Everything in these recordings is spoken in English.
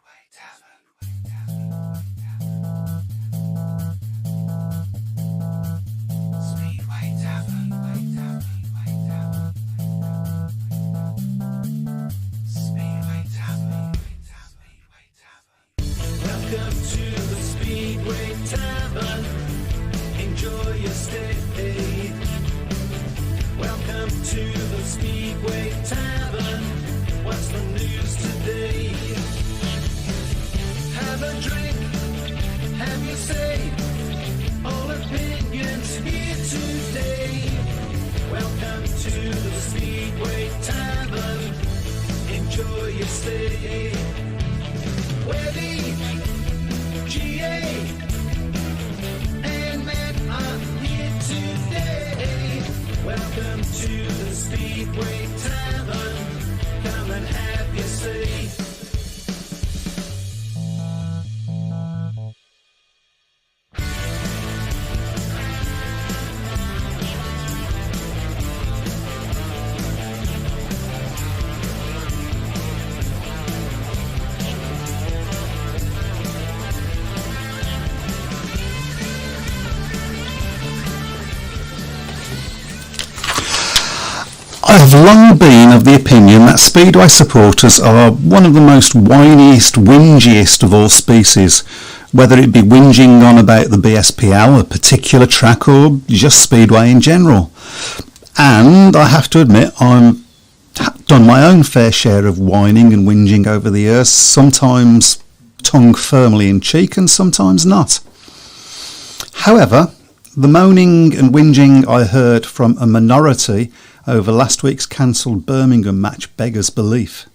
Speedway Tavern. Speedway Tavern. Welcome to the Speedway Tavern. Enjoy your stay. Welcome to the Speedway Tavern. What's the news today? Have a drink, have your say. All opinions here today. Welcome to the Speedway Tavern. Enjoy your stay. Webby, GA, and Matt are here today. Welcome to the Speedway Tavern. Come and have your say. I have long been of the opinion that Speedway supporters are one of the most whiniest, whingiest of all species, whether it be whinging on about the BSPL, a particular track, or just Speedway in general. And I have to admit, I've done my own fair share of whining and whinging over the years, sometimes tongue firmly in cheek and sometimes not. However, the moaning and whinging I heard from a minority over last week's cancelled Birmingham match beggars belief.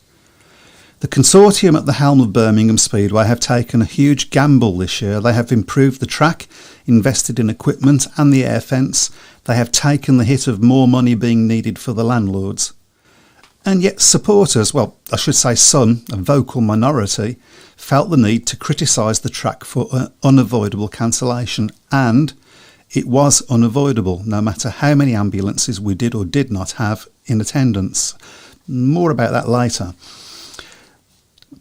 The consortium at the helm of Birmingham Speedway have taken a huge gamble this year. They have improved the track, invested in equipment and the air fence. They have taken the hit of more money being needed for the landlords. And yet supporters, well, I should say some, a vocal minority, felt the need to criticise the track for unavoidable cancellation, and it was unavoidable, no matter how many ambulances we did or did not have in attendance. More about that later.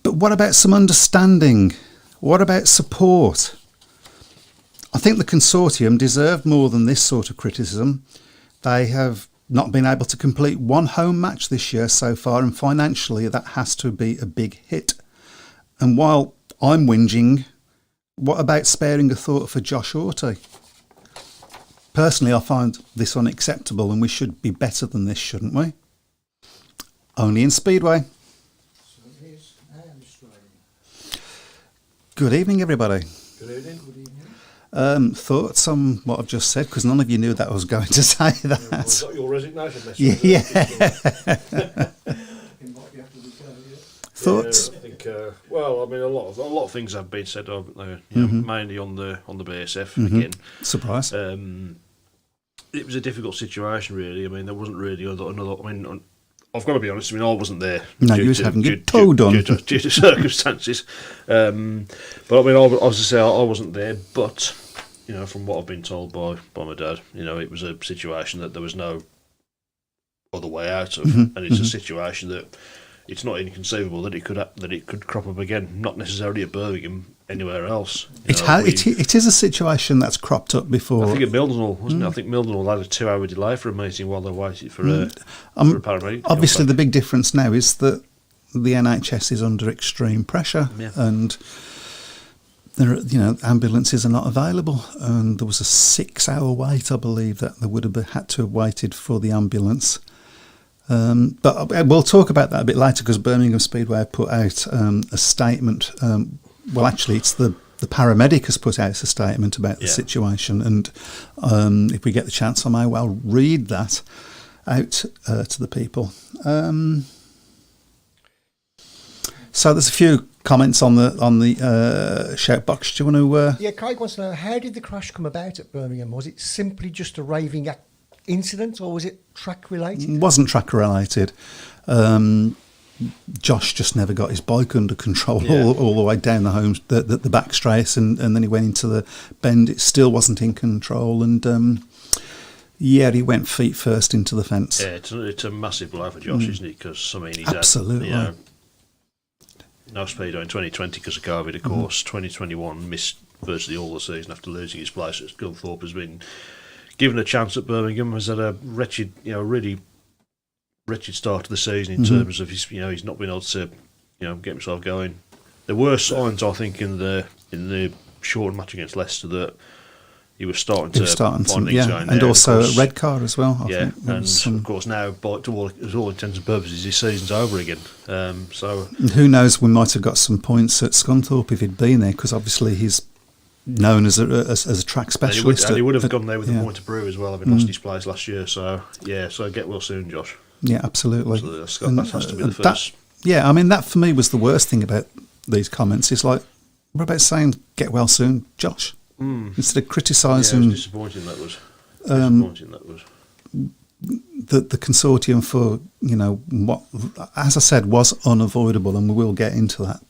But what about some understanding? What about support? I think the consortium deserved more than this sort of criticism. They have not been able to complete one home match this year so far, and financially that has to be a big hit. And while I'm whinging, what about sparing a thought for Josh Orty? Personally, I find this unacceptable, and we should be better than this, shouldn't we? Only in Speedway. So it is, and Australia. Good evening, everybody. Good evening. Good evening. Thoughts on what I've just said? Because none of you knew that I was going to say that. Well, got your resignation message. Yeah. Thoughts? Yeah, I think. Well, I mean, a lot of things have been said, haven't they? You know, mainly on the BSF again. Surprise. It was a difficult situation, really. I mean, there wasn't really another. I mean, I've got to be honest. I mean, I wasn't there. No, you was having your toe done due to circumstances. But I mean, I was to say I wasn't there. But you know, from what I've been told by my dad, you know, it was a situation that there was no other way out of, and it's a situation that it's not inconceivable that it could crop up again. Not necessarily at Birmingham, anywhere else. It is a situation that's cropped up before. I think at Mildenhall, wasn't it? I think Mildenhall had a 2-hour delay for a meeting while they waited for a paramedic. Obviously, the big difference now is that the NHS is under extreme pressure, and there, ambulances are not available. And there was a 6-hour wait, I believe, that they would have had to have waited for the ambulance. But we'll talk about that a bit later, because Birmingham Speedway put out a statement. Well, actually, it's the paramedic has put out a statement about the situation, and if we get the chance, I may well read that out to the people. So there's a few comments on the shout box. Do you want to? Yeah, Craig wants to know, how did the crash come about at Birmingham? Was it simply just a raving incident, or was it track related? It wasn't track related. Josh just never got his bike under control all the way down the back straight, and then he went into the bend. It still wasn't in control, and he went feet first into the fence. Yeah, it's a massive blow for Josh, isn't it? Because I mean, he's absolutely. no Speedway in 2020 because of COVID, of course. 2021 missed virtually all the season after losing his place at Scunthorpe. Has been given a chance at Birmingham. Has had a wretched, really wretched start to the season in terms of his, he's not been able to, get himself going. There were signs, I think, in the short match against Leicester that he was starting to find things going there. And also a red card as well. I think. And of course now, to all intents and purposes, his season's over again. So who knows? We might have got some points at Scunthorpe if he'd been there, because obviously he's known as a track specialist. And he would have gone there with a point to Prix as well, having lost his place last year. So so get well soon, Josh. Yeah, absolutely. So that has to be the first. That for me was the worst thing about these comments. It's like, what about saying "get well soon, Josh"? Instead of criticising. It was disappointing. That was. The consortium for what, as I said, was unavoidable, and we will get into that.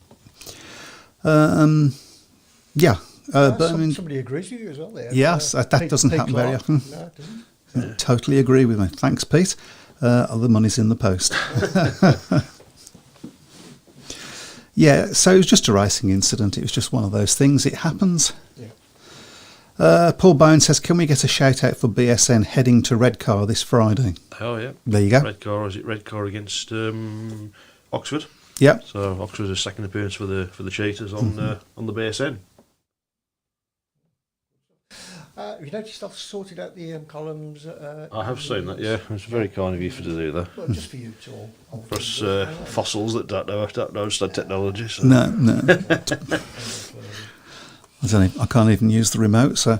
Somebody agrees with you as well there. Yes, that doesn't happen very often. No, it doesn't. Totally agree with me. Thanks, Pete. The money's in the post. So it was just a racing incident. It was just one of those things. It happens. Yeah. Paul Bone says, can we get a shout out for BSN heading to Redcar this Friday? Oh, yeah. There you go. Redcar against Oxford? Yeah. So Oxford's second appearance for the Cheetahs on the BSN. Have you noticed I've sorted out the columns? I have seen that, yeah. It's very kind of you to do that. Well, just for you to all. For us fossils that don't know technology. So. No. I can't even use the remote. So,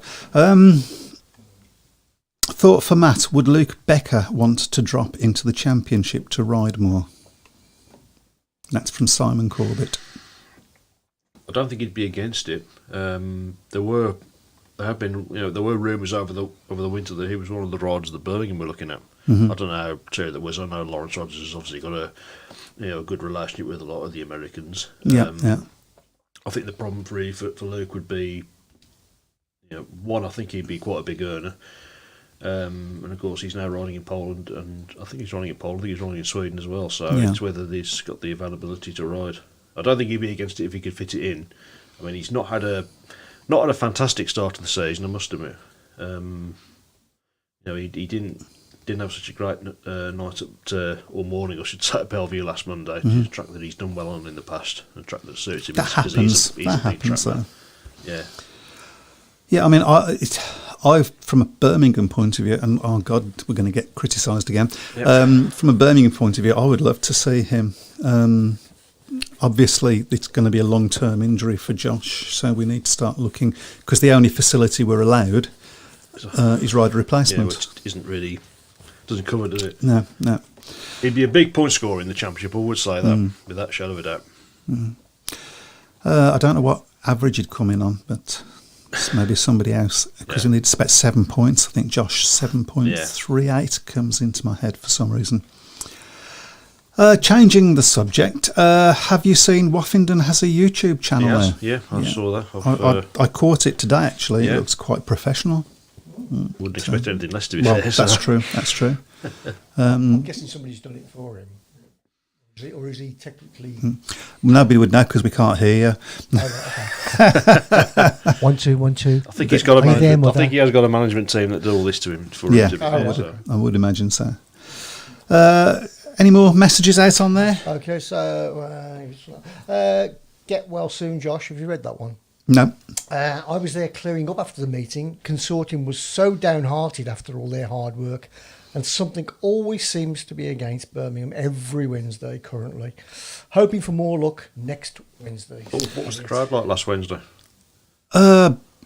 thought for Matt: would Luke Becker want to drop into the Championship to ride more? That's from Simon Corbett. I don't think he'd be against it. There were rumours over the winter that he was one of the riders that Birmingham were looking at. I don't know how true that was. I know Lawrence Rogers has obviously got a good relationship with a lot of the Americans. I think the problem for Luke would be, one, I think he'd be quite a big earner. And of course he's now riding in Poland, and I think he's riding in Poland, I think he's riding in Sweden as well, so it's whether he's got the availability to ride. I don't think he'd be against it if he could fit it in. I mean, he's not had a fantastic start to the season, I must admit. He didn't have such a great night or morning, I should say, at Bellevue last Monday. It's a track that he's done well on in the past, a track that suits him. That happens. He's a big track man. Yeah. Yeah, I mean, I from a Birmingham point of view, and oh God, we're going to get criticised again. Yep. From a Birmingham point of view, I would love to see him. Obviously, it's going to be a long-term injury for Josh, so we need to start looking, because the only facility we're allowed is rider replacement. Yeah, which doesn't cover, does it? No. He'd be a big point scorer in the Championship, I would say that, without a shadow of a doubt. I don't know what average he'd come in on, but it's maybe somebody else, because he needs about 7 points. I think Josh 7.38 comes into my head for some reason. Changing the subject, have you seen Woffington has a YouTube channel there? Yeah, I saw that. I caught it today, actually. It looks quite professional. Wouldn't expect anything less, to be fair. fair. That's true. I'm guessing somebody's done it for him. Or is he technically... Nobody would know because we can't hear you. 1 2 1 2. I think he's got I think he has got a management team that do all this to him. I would imagine so. Any more messages out on there? Okay, so get well soon, Josh. Have you read that one? No. I was there clearing up after the meeting. Consortium was so downhearted after all their hard work, and something always seems to be against Birmingham every Wednesday currently. Hoping for more luck next Wednesday. What was the crowd like last Wednesday?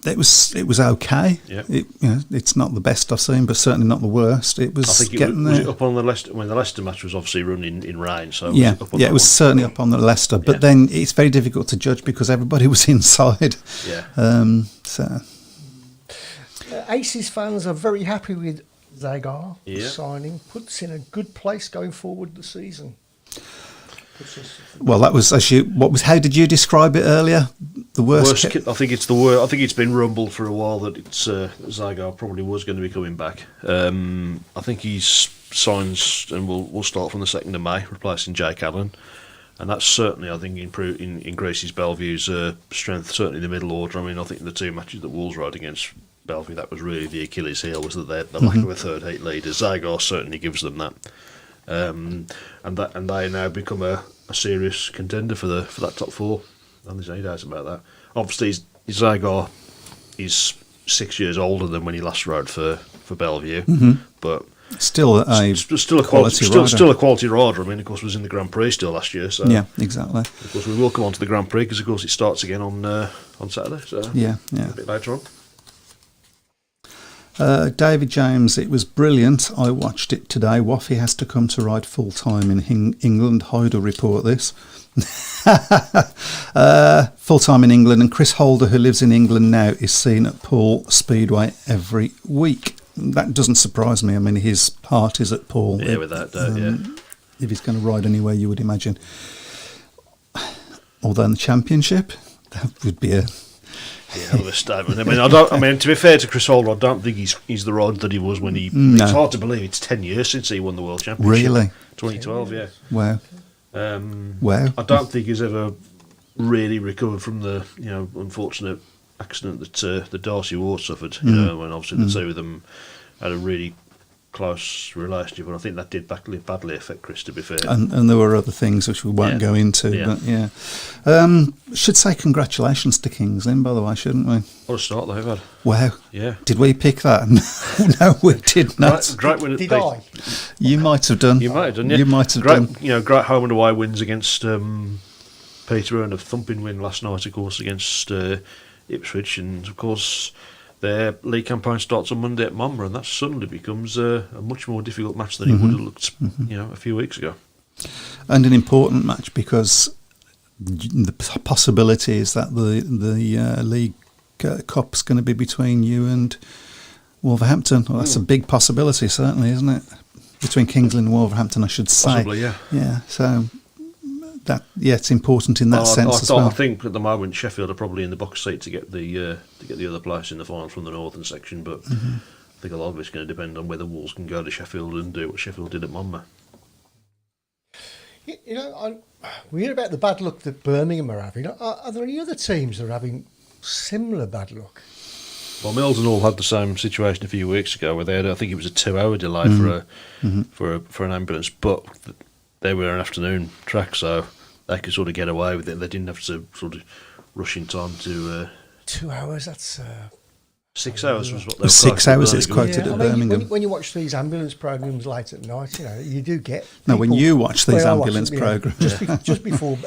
It was okay. Yeah. It's not the best I've seen, but certainly not the worst. It was getting there. Was it up on the Leicester when the Leicester match was obviously run in rain? So it was certainly up on the Leicester. But then it's very difficult to judge because everybody was inside. Yeah. Aces fans are very happy with Zagar signing. Puts in a good place going forward the season. Well, that was how did you describe it earlier? The worst. I think it's the worst. I think it's been rumbled for a while that Zagar probably was going to be coming back. I think he's signs and will start from the 2nd of May, replacing Jake Allen. And that's certainly, I think, increases Bellevue's strength, certainly in the middle order. I mean, I think the two matches that Wolves rode against Bellevue, that was really the Achilles heel, was that the lack of a third heat leader. Zagor certainly gives them that. And they now become a serious contender for that top four. And there's no doubt about that. Obviously, Zagor is 6 years older than when he last rode for Bellevue, but Still a quality rider. Still a quality rider. I mean, of course, was in the Grand Prix still last year. So yeah, exactly. Of course, we will come on to the Grand Prix because, of course, it starts again on Saturday. So yeah, a bit later on. David James, it was brilliant. I watched it today. Waffy has to come to ride full time in England. Hyder report this. Full time in England, and Chris Holder, who lives in England now, is seen at Poole Speedway every week. That doesn't surprise me. I mean, his heart is at Poole. Yeah, without doubt, yeah. If he's going to ride anywhere, you would imagine. Although in the championship, that would be a hell of a statement. I mean, to be fair to Chris Holder, I don't think he's the rider that he was when he. No. It's hard to believe it's 10 years since he won the World Championship. Really? 2012, yeah. Wow. I don't think he's ever really recovered from the unfortunate accident that Darcy Ward suffered. You know, when obviously the two of them had a really close relationship, and I think that did badly affect Chris, to be fair. And there were other things which we won't go into, but yeah. Should say congratulations to Kings Lynn, by the way, shouldn't we? What a start they've had. Wow. Yeah. Did we pick that? No, we did not. Great win. Did I? You might have done. You might have done, yeah. You might have done. Great home and away wins against Peterborough, and a thumping win last night, of course, against Ipswich, and of course their league campaign starts on Monday at Monmouth, and that suddenly becomes a much more difficult match than it would have looked, a few weeks ago. And an important match because the possibility is that the League Cup's going to be between you and Wolverhampton. Well, that's a big possibility, certainly, isn't it? Between Kings Lynn and Wolverhampton, I should say. Possibly, yeah. Yeah, so it's important in that sense as well. I think at the moment Sheffield are probably in the box seat to get the other place in the final from the northern section, but I think a lot of it's going to depend on whether Wolves can go to Sheffield and do what Sheffield did at Monmouth. We hear about the bad luck that Birmingham are having. Are there any other teams that are having similar bad luck? Well, Milton all had the same situation a few weeks ago, where they had, I think it was a 2-hour delay for an ambulance, but they were an afternoon track, so they could sort of get away with it. They didn't have to sort of rush in time to. 2 hours. That's 6 hours was what they were 6 hours. It's quoted at Birmingham. When you watch these ambulance programs late at night, you do get. No, when you watch these ambulance programs, just before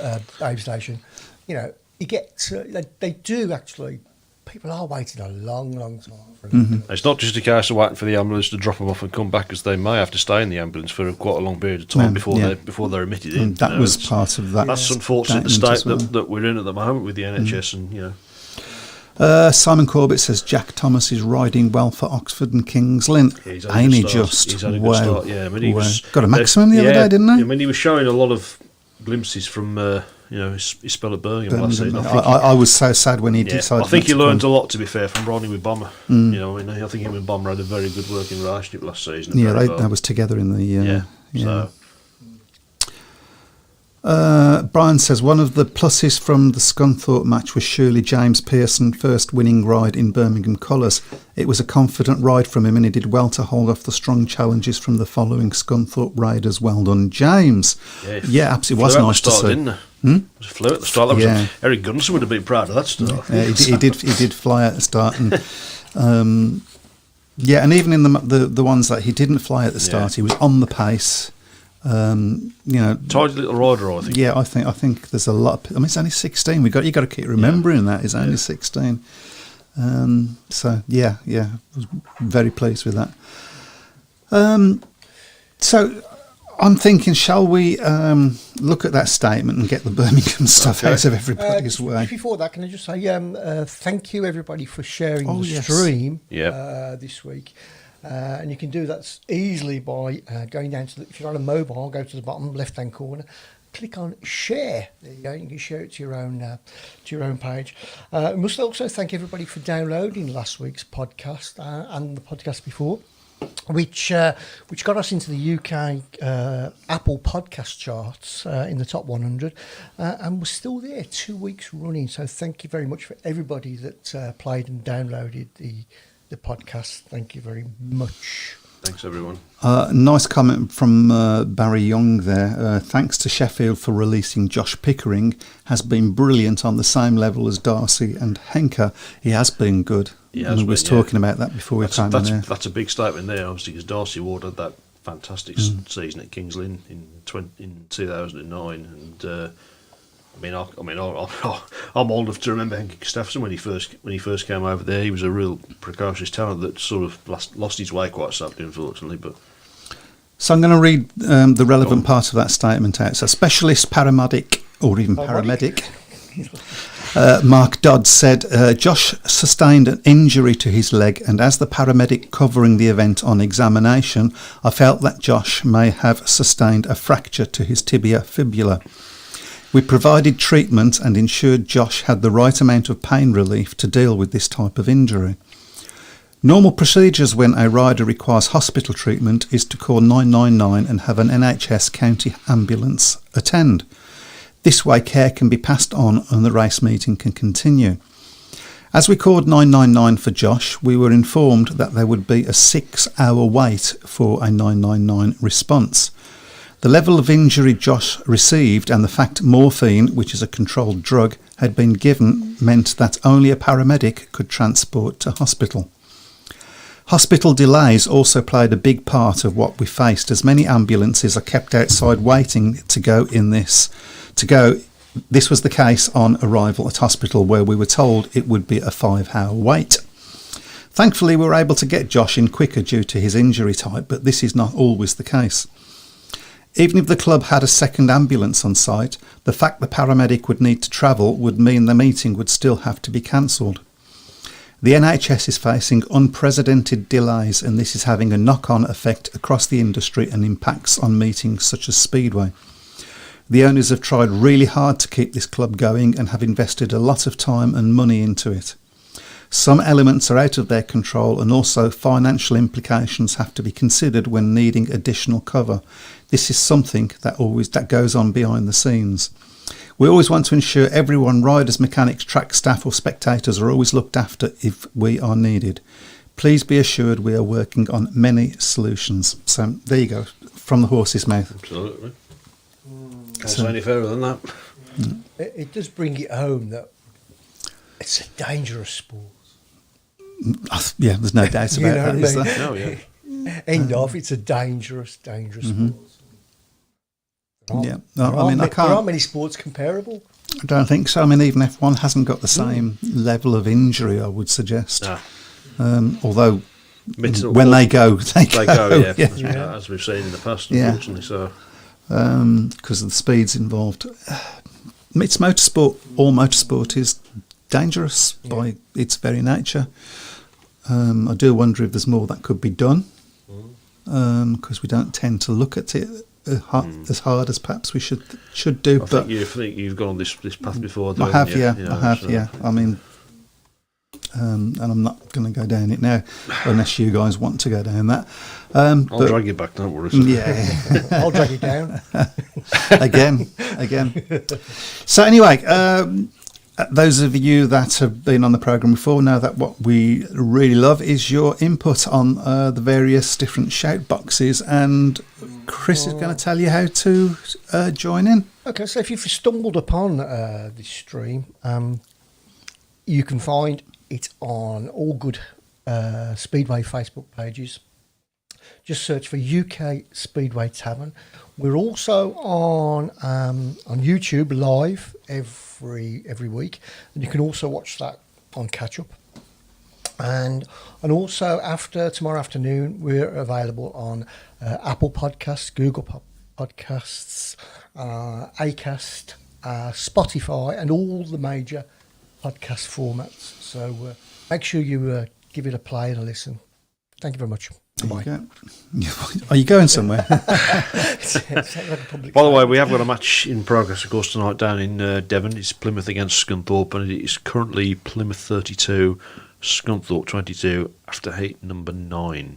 Babe Station, you get they do actually. People are waiting a long, long time for an ambulance. It's not just a case of waiting for the ambulance to drop them off and come back, as they may have to stay in the ambulance for quite a long period of time before they're admitted in. And that was part of that. That's unfortunate, the state that we're in at the moment with the NHS Simon Corbett says Jack Thomas is riding well for Oxford and Kings Lynn. Ain't he just? He's had a good start, yeah. I mean, he got a maximum the other day, didn't he? I mean, he was showing a lot of glimpses from his spell at Birmingham last season. I was so sad when he decided. I think he learned a lot, to be fair, from riding with Bomber. I think him and Bomber had a very good working relationship last season. Yeah, they was together in the. So. Brian says one of the pluses from the Scunthorpe match was surely James Pearson first winning ride in Birmingham colours. It was a confident ride from him and he did well to hold off the strong challenges from the following Scunthorpe riders. Well done, James. Yeah, absolutely. It was nice to see. Didn't it? It was a flew at the start. Eric Gunson would have been proud of that start. He did fly at the start, and and even in the ones that he didn't fly at the start, he was on the pace. Tidy little rider, I think. Yeah, I think there's a lot. It's only 16. You got to keep remembering that he's only 16. So I was very pleased with that. So I'm thinking, shall we look at that statement and get the Birmingham stuff out of everybody's way? Before that, can I just say thank you everybody for sharing the stream this week. And you can do that easily by going down to if you're on a mobile, go to the bottom left-hand corner, click on share. There you go. You can share it to your own page. I must also thank everybody for downloading last week's podcast and the podcast before. which got us into the UK Apple podcast charts in the top 100, and we're still there 2 weeks running. So thank you very much for everybody that played and downloaded the podcast. Thank you very much. Thanks, everyone. Nice comment from Barry Young there. Thanks to Sheffield for releasing Josh Pickering. Has been brilliant on the same level as Darcy and Henker. He has been good. He has we was been, yeah. talking about that before we came in there. That's a big statement there, obviously, because Darcy Ward had that fantastic season at Kings Lynn in 2009, and I'm old enough to remember Henry Gustafsson when he first came over there. He was a real precocious talent that sort of lost his way quite sadly, unfortunately. But so I'm going to read the relevant part of that statement out. So, specialist paramedic or even paramedic. Mark Dodd said, Josh sustained an injury to his leg, and as the paramedic covering the event on examination, I felt that Josh may have sustained a fracture to his tibia fibula. We provided treatment and ensured Josh had the right amount of pain relief to deal with this type of injury. Normal procedures when a rider requires hospital treatment is to call 999 and have an NHS county ambulance attend. This way care can be passed on and the race meeting can continue. As we called 999 for Josh, we were informed that there would be a 6-hour wait for a 999 response. The level of injury Josh received and the fact morphine, which is a controlled drug, had been given meant that only a paramedic could transport to hospital. Hospital delays also played a big part of what we faced, as many ambulances are kept outside waiting to go. This was the case on arrival at hospital, where we were told it would be a 5-hour wait. Thankfully, we were able to get Josh in quicker due to his injury type, but this is not always the case. Even if the club had a second ambulance on site, the fact the paramedic would need to travel would mean the meeting would still have to be cancelled. The NHS is facing unprecedented delays, and this is having a knock-on effect across the industry and impacts on meetings such as Speedway. The owners have tried really hard to keep this club going and have invested a lot of time and money into it. Some elements are out of their control, and also financial implications have to be considered when needing additional cover. This is something that goes on behind the scenes. We always want to ensure everyone, riders, mechanics, track staff or spectators, are always looked after if we are needed. Please be assured we are working on many solutions. So there you go, from the horse's mouth. Absolutely. Can't say any further than that. It does bring it home that it's a dangerous sport. Yeah, there's no doubt about that, is there? No, yeah. End of, it's a dangerous sport. Yeah, There I aren't many sports comparable. I don't think so. I mean, even F1 hasn't got the same level of injury, I would suggest. Although when they go, they go. Yeah. As we've seen in the past, unfortunately. So, because of the speeds involved, it's motorsport. All motorsport is dangerous by its very nature. I do wonder if there's more that could be done, because we don't tend to look at it as hard as perhaps we should do. I think you've gone on this path before. I have, yeah. I mean, and I'm not going to go down it now, unless you guys want to go down that. I'll drag you back, don't worry. Yeah, I'll drag you down again. So anyway. Those of you that have been on the programme before know that what we really love is your input on the various different shout boxes, and Chris is going to tell you how to join in. Okay, so if you've stumbled upon this stream, you can find it on all good Speedway Facebook pages. Just search for UK Speedway Tavern. We're also on YouTube live every week, and you can also watch that on catch up. And also after tomorrow afternoon, we're available on Apple Podcasts, Google Podcasts, Acast, Spotify, and all the major podcast formats. So make sure you give it a play and a listen. Thank you very much. Goodbye. Are you going somewhere? By the way, we have got a match in progress, of course, tonight down in Devon. It's Plymouth against Scunthorpe, and it is currently Plymouth 32, Scunthorpe 22 after heat number 9.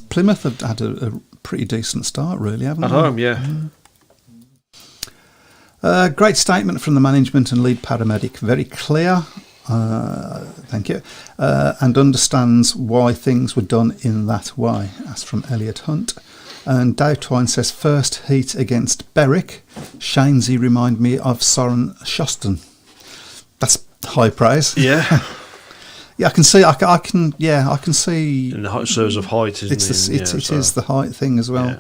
Plymouth have had a pretty decent start, really, haven't At they? home, yeah. Great statement from the management and lead paramedic. Very clear. Thank you. And understands why things were done in that way. That's from Elliot Hunt. And Dave Twine says, first heat against Berwick. Shainesy remind me of Soren Shoston. That's high praise. Yeah. Yeah, I can see. I can see. In the terms of height, isn't it? It is the height thing as well. Yeah.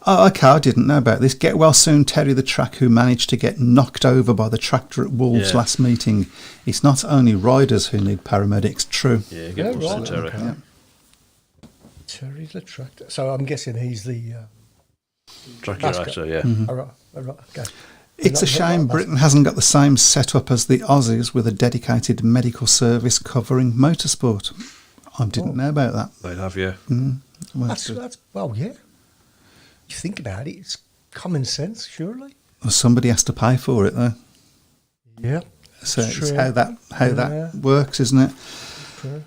Oh, okay, I didn't know about this. Get well soon, Terry the Track, who managed to get knocked over by the tractor at Wolves last meeting. It's not only riders who need paramedics. True. Yeah, get well soon, Terry. Okay. Yeah. Terry the tractor. So I'm guessing he's the Track That's director, good. yeah. all right, okay. It's a shame Britain hasn't got the same setup as the Aussies with a dedicated medical service covering motorsport. I didn't know about that. They'd have, yeah. Well, That's well, yeah. You think about it, it's common sense, surely. well, somebody has to pay for it, though. Yeah. So it's true. how that Yeah. works, isn't it? True.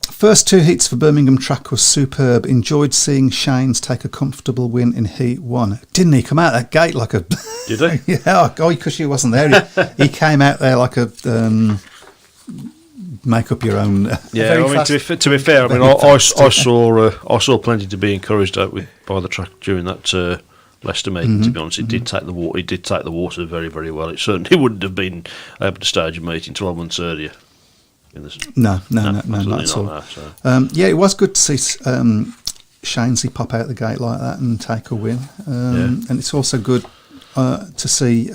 First two heats for Birmingham track was superb. Enjoyed seeing Shanes take a comfortable win in Heat 1. Didn't he come out that gate like a... Did he? Yeah, because you wasn't there. He came out there like a... make up your own... Yeah, Very I mean, fast- to be fair, I mean, I saw plenty to be encouraged out by the track during that Leicester meeting. To be honest, it did take the water. It did take the water very, very well. It certainly wouldn't have been able to stage a meeting 12 months earlier. No, absolutely not at all. no, so. Yeah, it was good to see Shanesy pop out the gate like that and take a win. And it's also good to see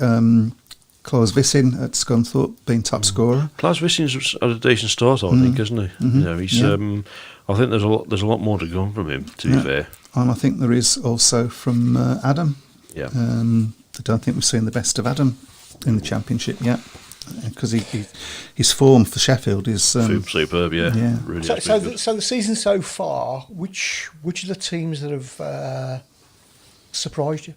Klaus Vissin at Scunthorpe being top scorer. Klaus Vissin's had a decent start, I think, isn't he? You know, he's. I think there's a lot more to come from him. To be fair, And I think there is also from Adam. yeah. I don't think we've seen the best of Adam in the championship yet, because his form for Sheffield is Superb, yeah. Yeah. Really So, has so, been the, good. so the season so far, which of the teams that have surprised you?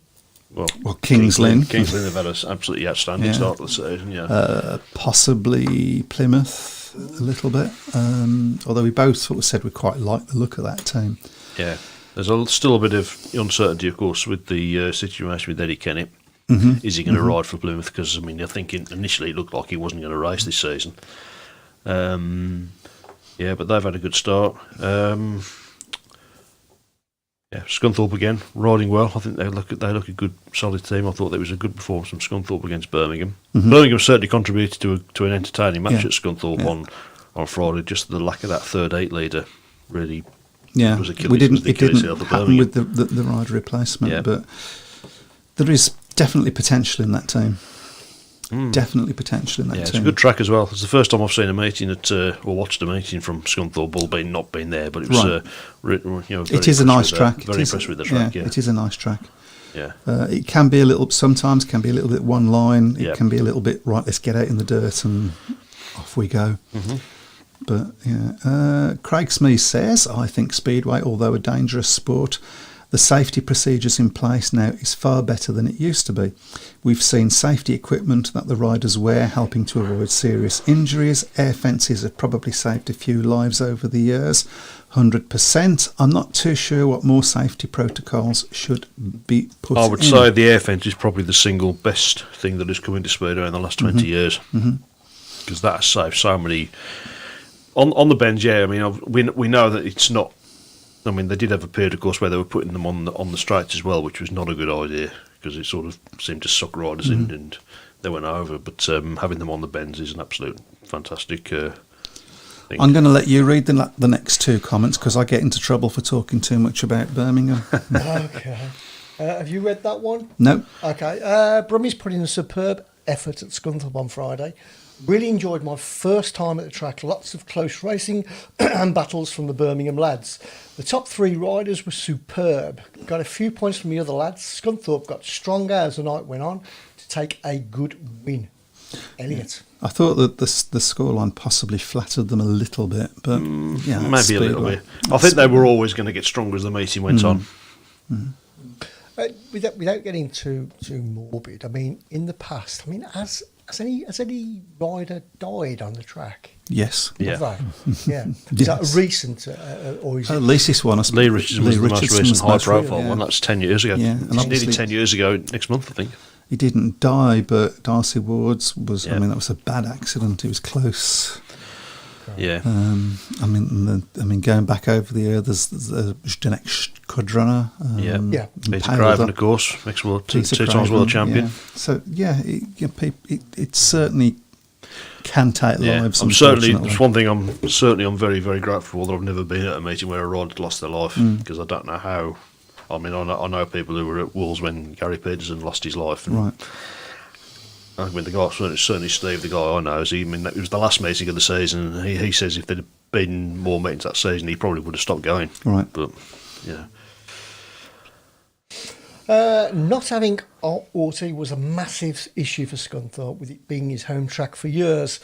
Well, Kings Lynn. Kings Lynn have had an absolutely outstanding Yeah. start to the season, yeah. Possibly Plymouth a little bit, although we both sort of said we quite like the look of that team. Yeah. There's still a bit of uncertainty, of course, with the situation with Eddie Kennett. Is he going to ride for Plymouth? Because, I mean, I think initially it looked like he wasn't going to race this season. Yeah, but they've had a good start. Yeah, Scunthorpe again, riding well. I think they look a good, solid team. I thought there was a good performance from Scunthorpe against Birmingham. Birmingham certainly contributed to an entertaining match at Scunthorpe on Friday. Just the lack of that third eight leader really was Achilles. We didn't. Was the It Achilles didn't heel for happen Birmingham. with the rider replacement, Yeah. but there is definitely potential in that team. Definitely potential in that Yeah, it's team. a good track as well. It's the first time I've seen a meeting or watched a meeting from Scunthorpe, albeit not been there, but it was Right. very It is a impressed nice with track. Very impressed with the track. Yeah, it is a nice track. yeah. It can be sometimes can be a little bit one line. It Yeah. can be a little bit, right, let's get out in the dirt and off we go. But yeah, Craig Smee says, I think Speedway, although a dangerous sport, the safety procedures in place now is far better than it used to be. We've seen safety equipment that the riders wear helping to avoid serious injuries. Air fences have probably saved a few lives over the years. 100%. I'm not too sure what more safety protocols should be put in. I would say the air fence is probably the single best thing that has come into Speedway in the last 20 years. Because that has saved so many... On the bends, yeah, I mean, we know that it's not... I mean, they did have a period, of course, where they were putting them on the straights as well, which was not a good idea, because it sort of seemed to suck riders in and they went over. But having them on the bends is an absolute fantastic thing. I'm going to let you read the next two comments because I get into trouble for talking too much about Birmingham. Okay. Have you read that one? No. Okay. Brummie's put in a superb effort at Scunthorpe on Friday. Really enjoyed my first time at the track. Lots of close racing and battles from the Birmingham lads. The top three riders were superb. Got a few points from the other lads. Scunthorpe got stronger as the night went on to take a good win. Elliot. I thought that the scoreline possibly flattered them a little bit, but yeah, Maybe a little bit. I think they were always going to get stronger as the meeting went on. Without getting too morbid, I mean, in the past, I mean, has Has any rider died on the track? Yes. Yeah. Have they? Yeah. Is Yes. that a recent, or is At it? least this one. Lee Richardson was the most Richardson recent was the most high-profile recent, one. yeah. That's 10 years ago. Yeah, and It's nearly obviously- 10 years ago next month, I think. He didn't die, but Darcy Ward's was. Yeah. I mean, that was a bad accident. It was close. Yeah. I mean, going back over the year, there's Zdenek Kodrona. Yeah. Yeah. Peter Craven, of course, ex-world, two times world champion. Yeah. So yeah, it certainly can take Yeah, lives. I'm certainly. unfortunately. It's one thing I'm very, very grateful that I've never been at a meeting where a rider had lost their life, because I don't know how. I mean, I know people who were at Wolves when Gary Peterson lost his life. And Right. I mean, the guy, certainly Steve, the guy I know, it was the last meeting of the season. And he says if there'd been more meetings that season, he probably would have stopped going. Right. But yeah, Not having Orty was a massive issue for Scunthorpe, with it being his home track for years.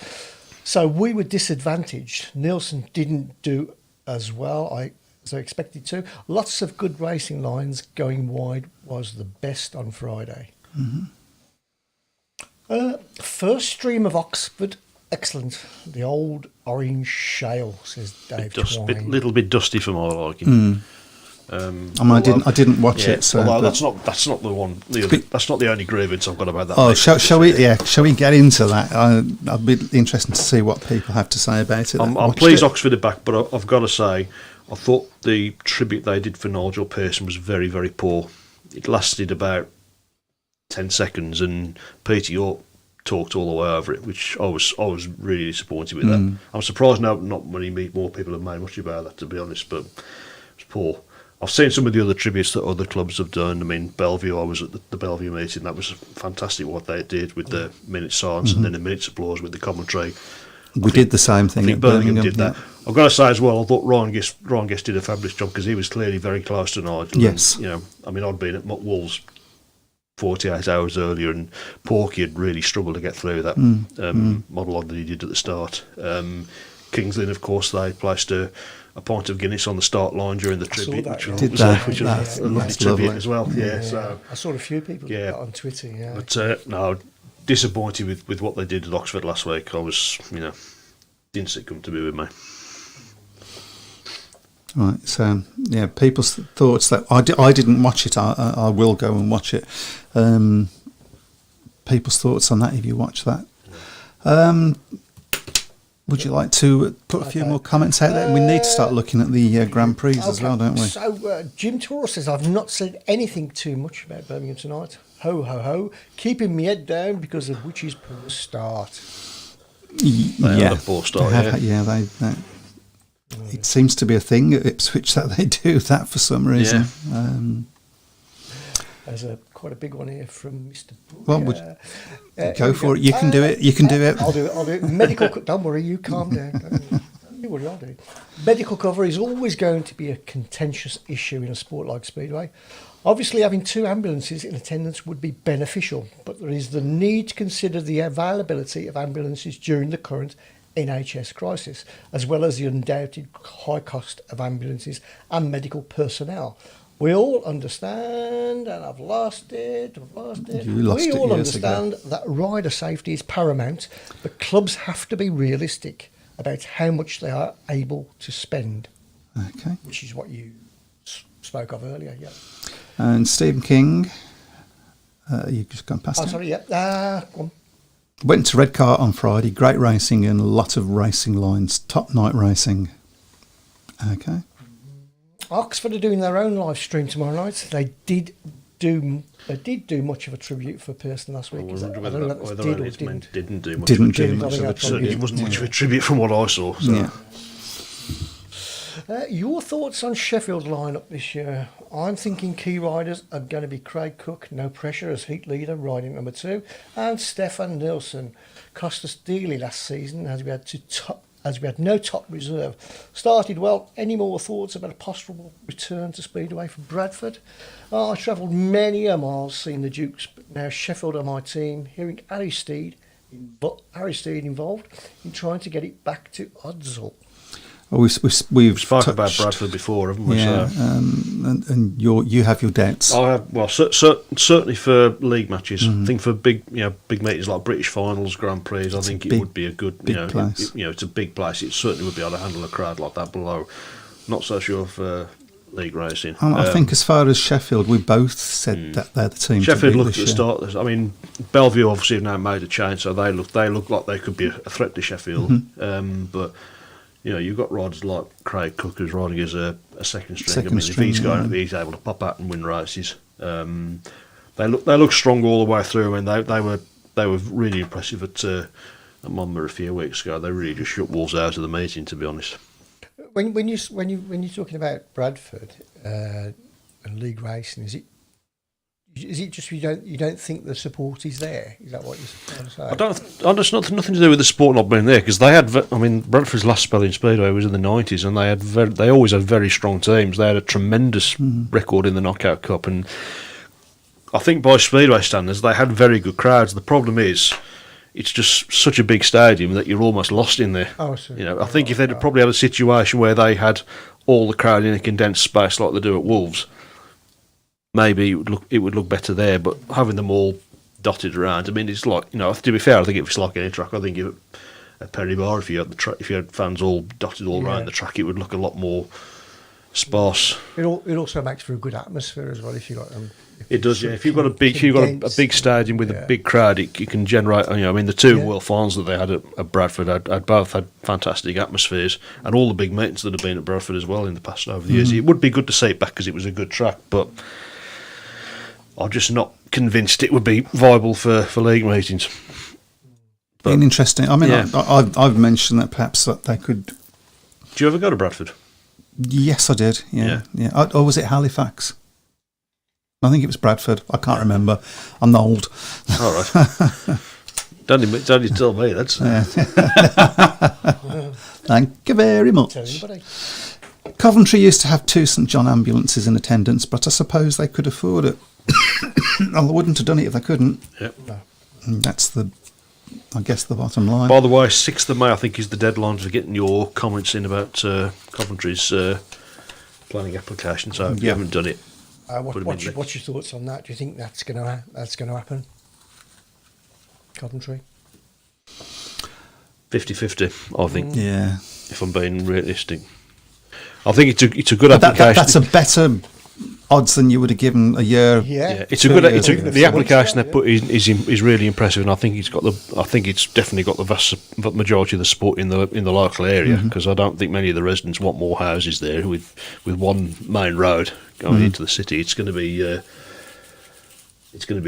So we were disadvantaged. Nielsen didn't do as well as I expected to. Lots of good racing lines. Going wide was the best on Friday. First stream of Oxford, excellent. The old orange shale, says Dave Twine. little bit dusty for my liking. I mean, I didn't watch it. So, although but- that's not the one. That's not the only grievance I've got about that. Oh, mate. shall we? Yeah, shall we get into that? I'd be interested to see what people have to say about it. I'm Watched pleased it. Oxford are back, but I've got to say, I thought the tribute they did for Nigel Pearson was very, very poor. It lasted about 10 seconds, and Peter York talked all the way over it, which I was really disappointed with that. I'm surprised not many more people have made much about that, to be honest, but it was poor. I've seen some of the other tributes that other clubs have done. I mean, Bellevue, I was at the Bellevue meeting. That was fantastic what they did with the minute's silence and then a minute's applause with the commentary. We did the same I thing. think at Birmingham did that. yeah. I've got to say as well, I thought Ryan Guest did a fabulous job, because he was clearly very close to Nigel. Yes. And, I mean, I'd been at Wolves 48 hours earlier, and Porky had really struggled to get through that monologue that he did at the start. Kings Lynn, of course, they placed a pint of Guinness on the start line during the saw tribute, that, which yeah. was, Did that. which was That's- a lovely that's tribute lovely. as well. Yeah, so. I saw a few people do Yeah. that on Twitter. Yeah, But no, disappointed with what they did at Oxford last week. I was, didn't see it come to be with me. Right. So yeah, people's thoughts that I didn't watch it. I will go and watch it. People's thoughts on that if you watch that. Would you like to put a few more comments out there? We need to start looking at the Grand Prix as well, don't we? So Jim Toro says, I've not said anything too much about Birmingham tonight. Ho, ho, ho. Keeping my head down because of Witch's poor start. They had a poor start, They it seems to be a thing at Ipswich that they do that for some reason. There's quite a big one here from Mr. Book. Well, go for it. You can do it. You can do it. I'll do it. Medical, don't worry, you calm down. Don't worry, I'll do it. Medical cover is always going to be a contentious issue in a sport like Speedway. Obviously, having 2 ambulances in attendance would be beneficial, but there is the need to consider the availability of ambulances during the current NHS crisis, as well as the undoubted high cost of ambulances and medical personnel. We all understand, and I've lost it. You lost we it all years ago. understand that rider safety is paramount, but clubs have to be realistic about how much they are able to spend, Okay. which is what you spoke of earlier. Yeah. And Stephen King, you've just gone past Oh, him. sorry. Yeah. Go on. Went to Redcar on Friday. Great racing and a lot of racing lines. Top night racing. Okay. Oxford are doing their own live stream tomorrow night. They did do much of a tribute for Pearson last week. I don't know if Whether it did or it's meant didn't. didn't do much. Didn't of a do tribute. much of a It certainly tribute. wasn't much of a tribute from what I saw. So. Yeah. Your thoughts on Sheffield lineup this year? I'm thinking key riders are going to be Craig Cook, no pressure as heat leader, riding number 2, and Stefan Nilsson. Cost us dearly last season as we had no top reserve. Started well. Any more thoughts about a possible return to Speedway for Bradford? I travelled many a mile seeing the Dukes, but now Sheffield are my team. Hearing Harry Steed involved in trying to get it back to Oddsall. Well, we've We've spoken about touched- Bradford before, haven't we? Yeah, So. and you have your doubts. I have, well, certainly for league matches. I think for big meetings like British finals, Grand Prix, I think it would be a good, place. it's a big place. It certainly would be able to handle a crowd like that below. Not so sure for league racing. I think as far as Sheffield, we both said that they're the team. Sheffield to beat looked at the this year. start. I mean, Bellevue obviously have now made a change, so they look like they could be a threat to Sheffield. But you've got riders like Craig Cook who's riding as a second string. Second I mean, string, if he's going, yeah. he's able to pop out and win races. They look strong all the way through. I mean, they were really impressive at Monmouth a few weeks ago. They really just shut Wolves out of the meeting, to be honest. When you're talking about Bradford and league racing, is it just you don't think the support is there? Is that what you're trying to say? I just nothing to do with the sport not being there, because they had. I mean, Bradford's last spell in Speedway was in the 90s, and they always had very strong teams. They had a tremendous record in the Knockout Cup, and I think by Speedway standards they had very good crowds. The problem is, it's just such a big stadium that you're almost lost in there. Oh, so, I think if they'd probably had a situation where they had all the crowd in a condensed space like they do at Wolves, maybe it would look better there. But having them all dotted around, I mean, it's like, to be fair, I think it was like any track. I think at Perry Bar, if you had fans all dotted all around the track, it would look a lot more sparse. It also makes for a good atmosphere as well if you got them. It does, yeah. If you've got a big stadium with a big crowd, it can generate. I mean, the two World Finals that they had at Bradford had both had fantastic atmospheres, and all the big meetings that have been at Bradford as well in the past over the years. It would be good to see it back because it was a good track, but I'm just not convinced it would be viable for league meetings. Been interesting. I mean, Yeah. I've mentioned that perhaps that they could. Do you ever go to Bradford? Yes, I did. Yeah. Or was it Halifax? I think it was Bradford. I can't remember. I'm old. All right. Don't you tell me. That's Thank you very much. Tell anybody. Coventry used to have 2 St John ambulances in attendance, but I suppose they could afford it. Well, they wouldn't have done it if they couldn't. Yep. And that's the bottom line. By the way, 6th of May, I think, is the deadline for getting your comments in about Coventry's planning application. So if you haven't done it, What's your thoughts on that? Do you think that's going to happen? Coventry? 50-50, I think. Yeah. If I'm being realistic, I think it's a good But application. that's a better odds than you would have given a year. Yeah. It's a good. The application they put is really impressive, and I think it's definitely got the vast majority of the support in the local area, because I don't think many of the residents want more houses there with one main road going into the city. It's going to be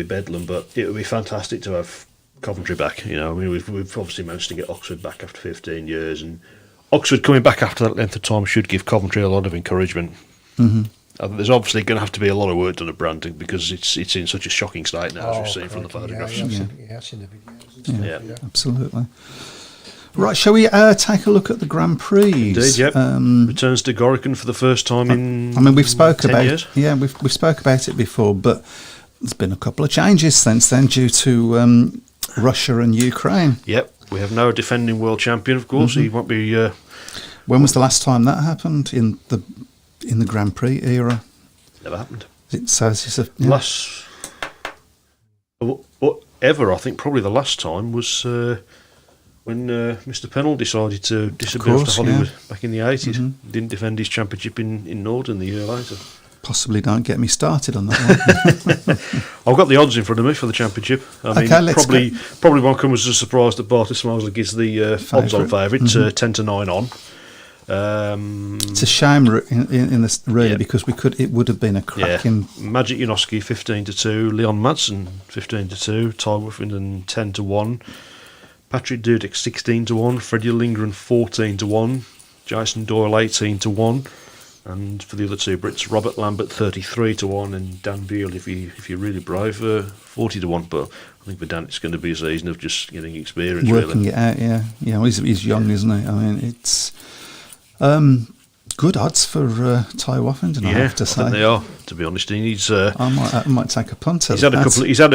bedlam, but it would be fantastic to have Coventry back. I mean, we've obviously managed to get Oxford back after 15 years, and Oxford coming back after that length of time should give Coventry a lot of encouragement. There's obviously going to have to be a lot of work done at Brandon because it's in such a shocking state now, as we've seen from the photographs. I've seen the videos. Yeah. Absolutely. Right, shall we take a look at the Grand Prix? Indeed, yep. Returns to Gorkhan for the first time in. I mean, we've spoke 10 about years. Yeah, we've spoke about it before, but there's been a couple of changes since then due to Russia and Ukraine. Yep, we have no defending world champion, of course. He won't be. When was the last time that happened in the Grand Prix era? Never happened. Last. Ever, I think probably the last time was when Mr. Pennell decided to disappear to Hollywood back in the 80s. Didn't defend his championship in Norden the year later. Possibly don't get me started on that one. I've got the odds in front of me for the championship. I mean, probably won't come as a surprise that Barty Smosley gives the odds-on favourite, 10 to 9 on. It's a shame in this really because it would have been a cracking. Magic Janoski 15 to 2, Leon Madsen 15 to 2, Ty Wiffenden 10 to 1, Patrick Dudek 16 to 1, Freddie Lindgren 14 to 1, Jason Doyle 18 to 1, and for the other two Brits, Robert Lambert 33 to 1, and Dan Beale, if you're really brave, 40 to 1. But I think for Dan it's going to be a season of just getting experience, working it out. Yeah. Well, he's young, isn't he? I mean, it's. Good odds for Ty Woffington, I have to say. I think they are. To be honest, he needs. I might take a punt. He's had a couple. He's had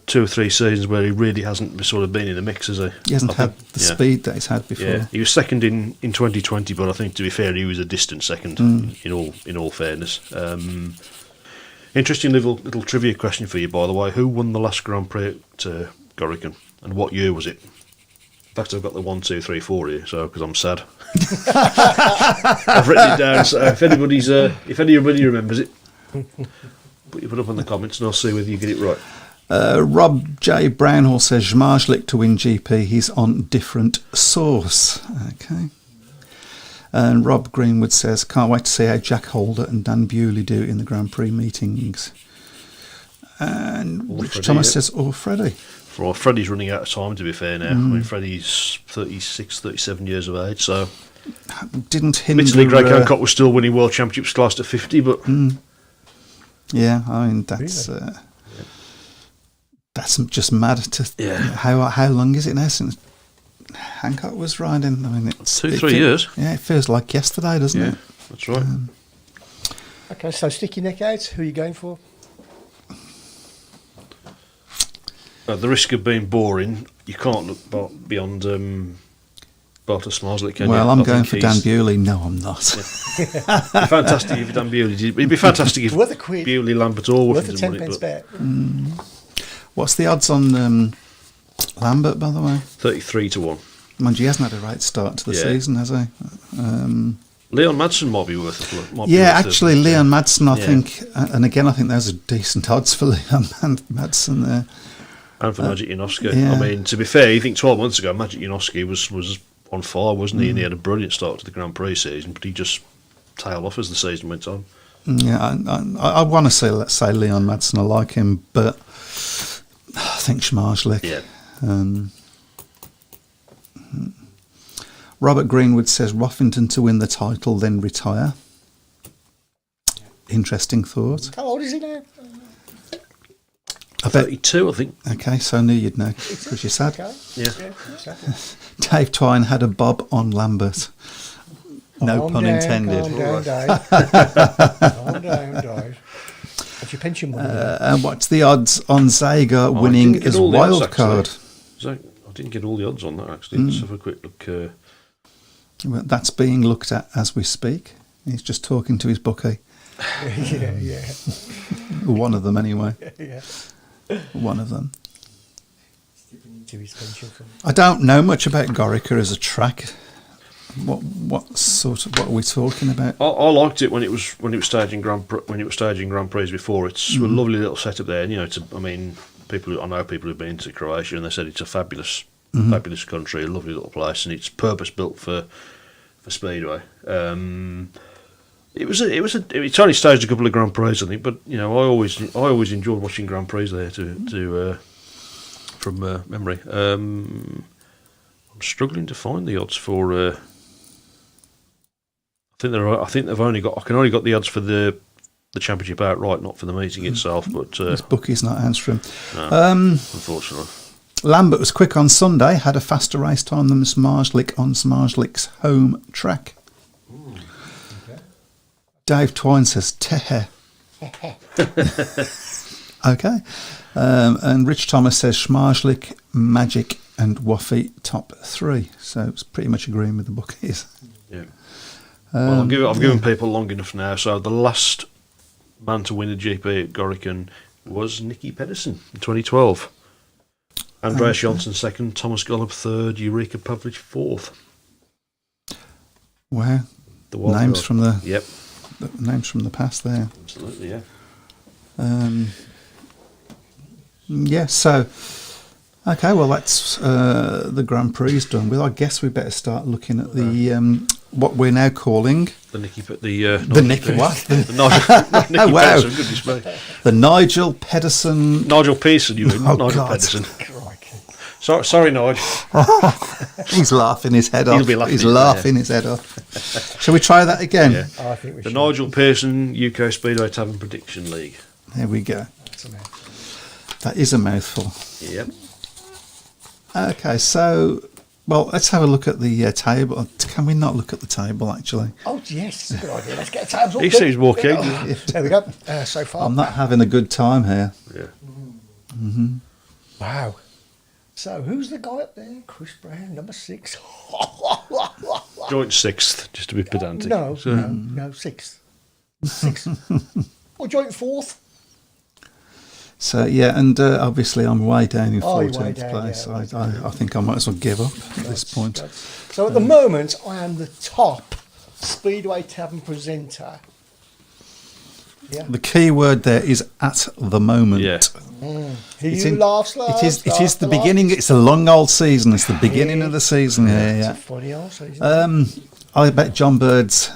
2 or 3 seasons where he really hasn't sort of been in the mix, has he? He hasn't had the speed that he's had before. Yeah, he was second in 2020, but I think to be fair, he was a distant second. In all fairness. Interesting little trivia question for you, by the way. Who won the last Grand Prix at Gorkhan, and what year was it? In fact, I've got the 1, 2, 3, 4 here, so because I'm sad. I've written it down. So if anybody remembers it, put it up in the comments, and I'll see whether you get it right. Rob J. Brownhall says Zmarzlik to win GP. He's on different source. Okay. And Rob Greenwood says, can't wait to see how Jack Holder and Dan Bewley do in the Grand Prix meetings. And Rich Thomas says, Freddie. Well, Freddie's running out of time, to be fair now. I mean, Freddie's 36, 37 years of age, so... Didn't hinder... Admittedly, Greg Hancock was still winning World Championships classed at 50, but... Yeah, I mean, that's... Really? That's just mad to... How long is it now since Hancock was riding? I mean, it's... 2-3 years. Yeah, it feels like yesterday, doesn't it? That's right. Okay, so stick your neck out. Who are you going for? At the risk of being boring, you can't look beyond Bartosz Zmarzlik, can you? Well, I'm going for Dan Bewley. No, I'm not. It'd be fantastic if Dan Bewley did. It'd be fantastic if Worth a quid. Bewley, Lambert, or Worth a Woffington 10 won it. pence bet. What's the odds on Lambert, by the way? 33 to 1. Mind you, he hasn't had a right start to the season, has he? Leon Madsen might be worth it. Actually, Leon Madsen, I think, and again, I think those are decent odds for Leon Madsen there. And for Magic Janowski. yeah. I mean, to be fair, you think 12 months ago, Magic Janowski was on fire, wasn't he? And he had a brilliant start to the Grand Prix season, but he just tailed off as the season went on. Yeah, I want to say, let's say Leon Madsen, I like him, but I think Zmarzlik. Yeah. Robert Greenwood says Woffington to win the title, then retire. Interesting thought. How old is he now? I bet. 32, I think. Okay, so I knew you'd know because you said. Okay. Yeah. Exactly. Dave Twine had a bob on Lambert. No Calm pun down, intended. Calm down, Dave. Calm down, Dave. That's your pension money. And what's the odds on Zaga winning as wild card? I didn't get all the odds on that, actually. Let's have a quick look. Well, that's being looked at as we speak. He's just talking to his bookie. Yeah. One of them, anyway. Yeah. One of them. To his pension fund. I don't know much about Gorica as a track. What are we talking about? I liked it when it was staging Grand Prix before. It's a lovely little setup there. And, I know people who've been to Croatia and they said it's a fabulous country, a lovely little place, and it's purpose built for Speedway. It's only staged a couple of Grand Prix, I think, but I always enjoyed watching Grand Prix there from memory. I'm struggling to find the odds for. I think they've only got. I can only got the odds for the championship outright, not for the meeting itself. But This bookie's not answering. No, unfortunately. Lambert was quick on Sunday. Had a faster race time than Zmarzlik on Zmarzlik's home track. Okay. Dave Twine says tehe. Okay. And Rich Thomas says Zmarzlik, Magic and Woffy top 3. So it's pretty much agreeing with the bookies. Yeah. Well, I've given people long enough now. So the last man to win a GP at Gorkhan was Nicky Pedersen in 2012. Andreas Johnson second, Thomas Golub third, Eureka Pavlich fourth. Wow. The wild names card. from the Yep. Names from the past there. Absolutely, yeah. Yeah, so okay, well that's the Grand Prix done with. I guess we better start looking at the what we're now calling The Nicky what? The Nicky Wow. Pedersen, goodness me. the Nigel Pedersen. Nigel Pearson, you mean? Oh, Nigel God. Pedersen. Crikey. Sorry, Nigel. He's laughing his head off. He'll be laughing He's his head, laughing his head off. Shall we try that again? Yeah. Oh, I think we The should. Nigel Pearson UK Speedway Tavern Prediction League. There we go. That's a mouthful. That is a mouthful. Yep. Okay, so Well, let's have a look at the table. Can we not look at the table, actually? Oh, yes, it's a good idea. Let's get a tables up. He seems more keen. There we go. So far. I'm not having a good time here. Yeah. Wow. So, who's the guy up there? Chris Brown, number 6. Joint 6th, just to be pedantic. No, So- no, 6th. 6th. Or joint 4th. So, yeah, and obviously I'm way down in Oh, you're 14th way down, place. yeah. I think I might as well give up at this point. So, at the moment, I am the top Speedway Tavern presenter. Yeah. The key word there is at the moment. Yeah. Laughs It is the beginning. It's a long old season. It's the beginning of the season. It's Yeah. a funny old season. I bet John Bird's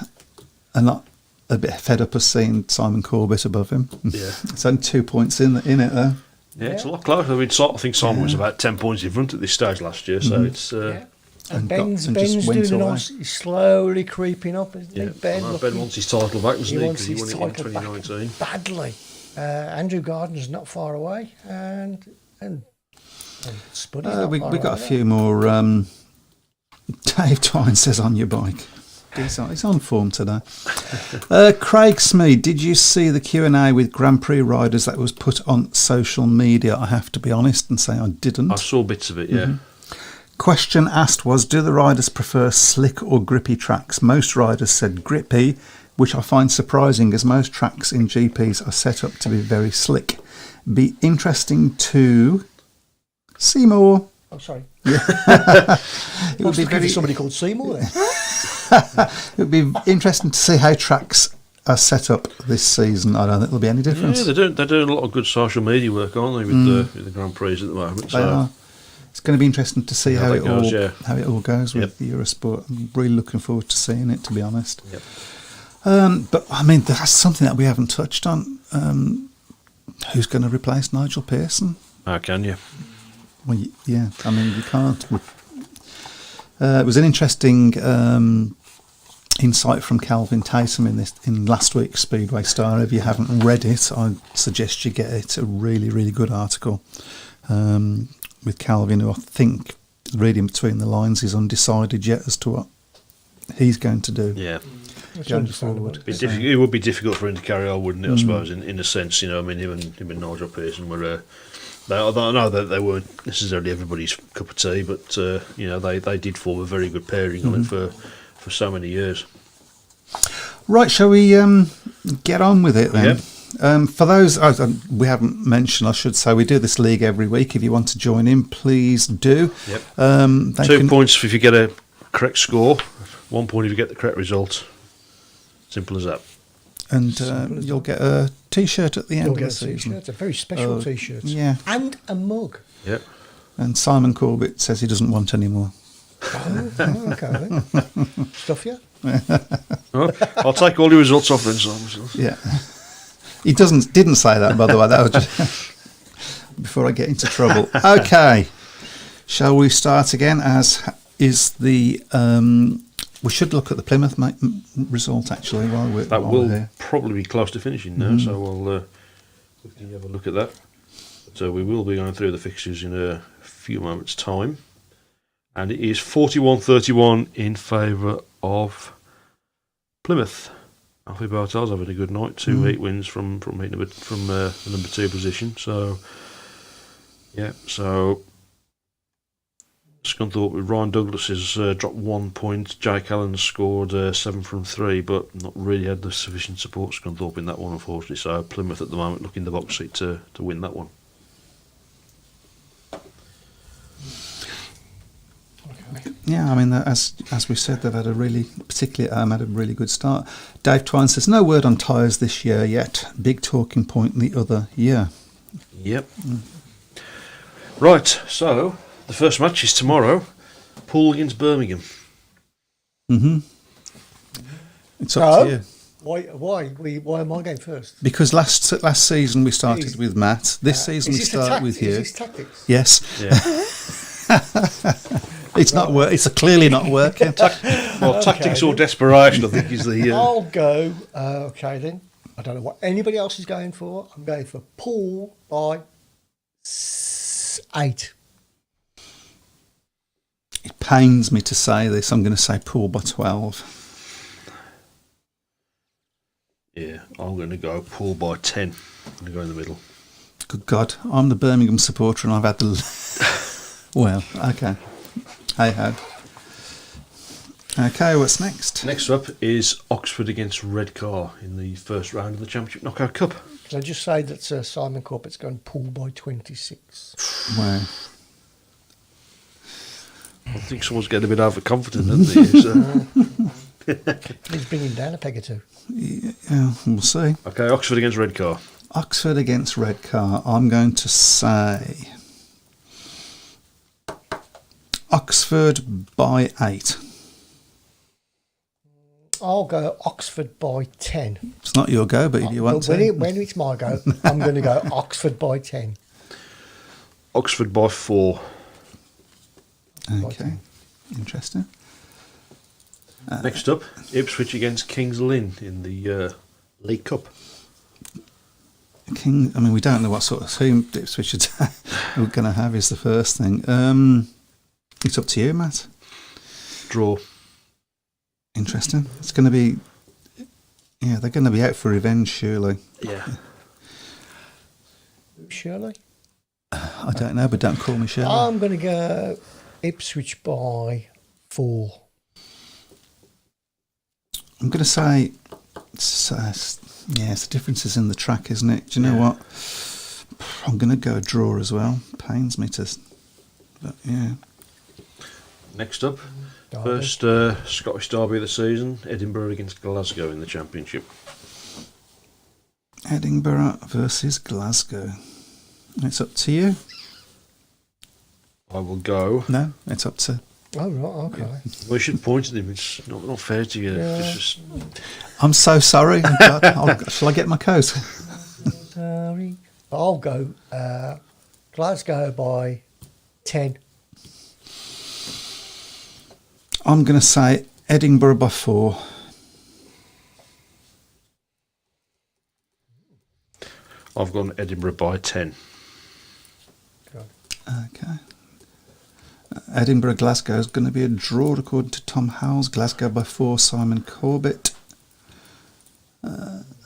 not a bit fed up of seeing Simon Corbett above him. Yeah. It's only 2 points in it though. Yeah, it's a lot closer. I mean, I think Simon was about 10 points in front at this stage last year, so it's... And and Ben's just went doing a away. nice. He's slowly creeping up, isn't he? Yeah, Ben, I know look, Ben wants his title back, doesn't he? wants Because he his won it in title back 2019. badly. Andrew Gardner's not far away, and Spuddy's not We far got a away. few more. Dave Twine says on your bike. He's on form today. Craig Smead, did you see the Q&A with Grand Prix riders that was put on social media? I have to be honest and say I didn't. I saw bits of it, yeah. Question asked was, do the riders prefer slick or grippy tracks? Most riders said grippy, which I find surprising as most tracks in GPs are set up to be very slick. Be interesting to see more. Oh, sorry. It would be Very very, somebody called Seymour then. it would be interesting to see how tracks are set up this season. I don't think there'll be any difference. Yeah, they're doing a lot of good social media work, aren't they, with the Grand Prix at the moment? They So are. It's going to be interesting to see How how that it goes, all yeah. how it all goes with Yep. Eurosport. I'm really looking forward to seeing it, to be honest. Yep. But I mean, that's something that we haven't touched on. Who's going to replace Nigel Pearson? How can you? Well, yeah, I mean, you can't. It was an interesting insight from Calvin Tatum in last week's Speedway Star. If you haven't read it, I suggest you get it. It's a really, really good article with Calvin, who I think, reading between the lines, is undecided yet as to what he's going to do. Yeah. Going forward. It would be difficult for him to carry on, wouldn't it? I suppose, in a sense, you know. I mean, him and Nigel Pearson were. I know that they weren't necessarily everybody's cup of tea, but you know, they did form a very good pairing on it for so many years. Right, shall we get on with it then? Yep. For those we haven't mentioned, I should say, we do this league every week. If you want to join in, please do. Yep. 2 points if you get a correct score, 1 point if you get the correct result. Simple as that. And you'll get a T-shirt at the end You'll of get the a season. T-shirt, a very special T-shirt. Yeah. And a mug. Yep. And Simon Corbett says he doesn't want any more. Oh, okay then. Stuff you? Oh, I'll take all the results off then, Simon. Yeah. He didn't say that, by the way. That was just before I get into trouble. Okay. Shall we start again? As is the... we should look at the Plymouth result, actually, while we're here. Probably be close to finishing now, so we'll quickly have a look at that. So we will be going through the fixtures in a few moments' time. And it is 41-31 in favour of Plymouth. Alfie Bartel's having a good night. 2 heat wins from the number 2 position. So, yeah, so... Scunthorpe with Ryan Douglas has dropped 1 point. Jake Allen scored 7 from 3, but not really had the sufficient support, Scunthorpe, in that one, unfortunately. So Plymouth at the moment looking in the box seat to win that one. Yeah, I mean, as we said, they've had particularly had a really good start. Dave Twine says, no word on tyres this year yet. Big talking point the other year. Yep. Right, so... The first match is tomorrow. Poole against Birmingham. It's up to you. Why am I going first? Because last season we started with Matt. This season we start with you. Is this tactics? Yes. Yeah. It's not work. It's clearly not working. Tactics or desperation, I think, is the... I'll go. Okay then. I don't know what anybody else is going for. I'm going for Poole by 8. It pains me to say this. I'm going to say Poole by 12. Yeah, I'm going to go Poole by 10. I'm going to go in the middle. Good God, I'm the Birmingham supporter and I've had the... Well, okay. Hey ho. Okay, what's next? Next up is Oxford against Redcar in the first round of the Championship Knockout Cup. Can I just say that Simon Corbett's going Poole by 26? Wow. I think someone's getting a bit overconfident, isn't they? So. He's bringing down a peg or two. Yeah, we'll see. Okay, Oxford against Redcar. Oxford against Redcar. I'm going to say Oxford by 8. I'll go Oxford by 10. It's not your go, but if you want to. When it's my go, I'm going to go Oxford by 10. Oxford by 4. Okay, interesting. Next up, Ipswich against Kings Lynn in the League Cup. I mean, we don't know what sort of team Ipswich are going to have is the first thing. It's up to you, Matt. Draw. Interesting. It's going to be... Yeah, they're going to be out for revenge, surely. Yeah. Shirley? I don't know, but don't call me Shirley. I'm going to go Ipswich by 4. I'm going to say... It's the differences in the track, isn't it? Do you know what? I'm going to go a draw as well. Pains me to... But, yeah. Next up, Derby. first Scottish derby of the season, Edinburgh against Glasgow in the Championship. Edinburgh versus Glasgow. It's up to you. I will go. No, it's up to... Oh, right, okay. We should point at him. It's not fair to you. Yeah. It's just, I'm so sorry. Shall I get my coat? Sorry. I'll go Glasgow by 10. I'm going to say Edinburgh by 4. I've gone Edinburgh by 10. Okay. Edinburgh Glasgow is going to be a draw according to Tom Howells. Glasgow by 4, Simon Corbett.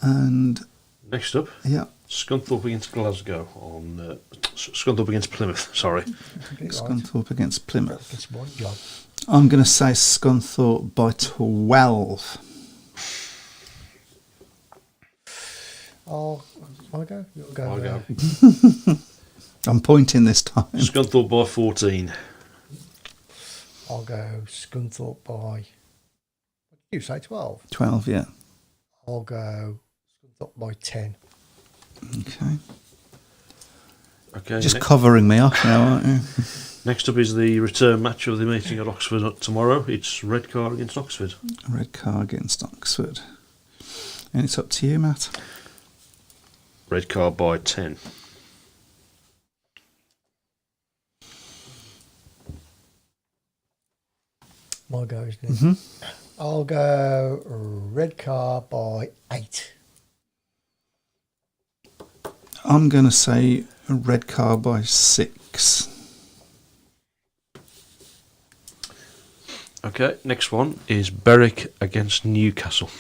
And Next up, yeah, Scunthorpe against Glasgow on Scunthorpe against Plymouth. Sorry, Scunthorpe against Plymouth. It's one job. I'm going to say Scunthorpe by 12. I'll go. You'll go. I'll go. I'm pointing this time. Scunthorpe by 14. I'll go Scunthorpe by. What did you say? 12. 12, yeah. I'll go Scunthorpe by 10. Okay. Okay. Just covering me off now, aren't you? Next up is the return match of the meeting at Oxford tomorrow. It's Redcar against Oxford. Redcar against Oxford. And it's up to you, Matt. Redcar by 10. My go, isn't it? Mm-hmm. I'll go Redcar by 8. I'm going to say Redcar by 6. Okay, next one is Berwick against Newcastle.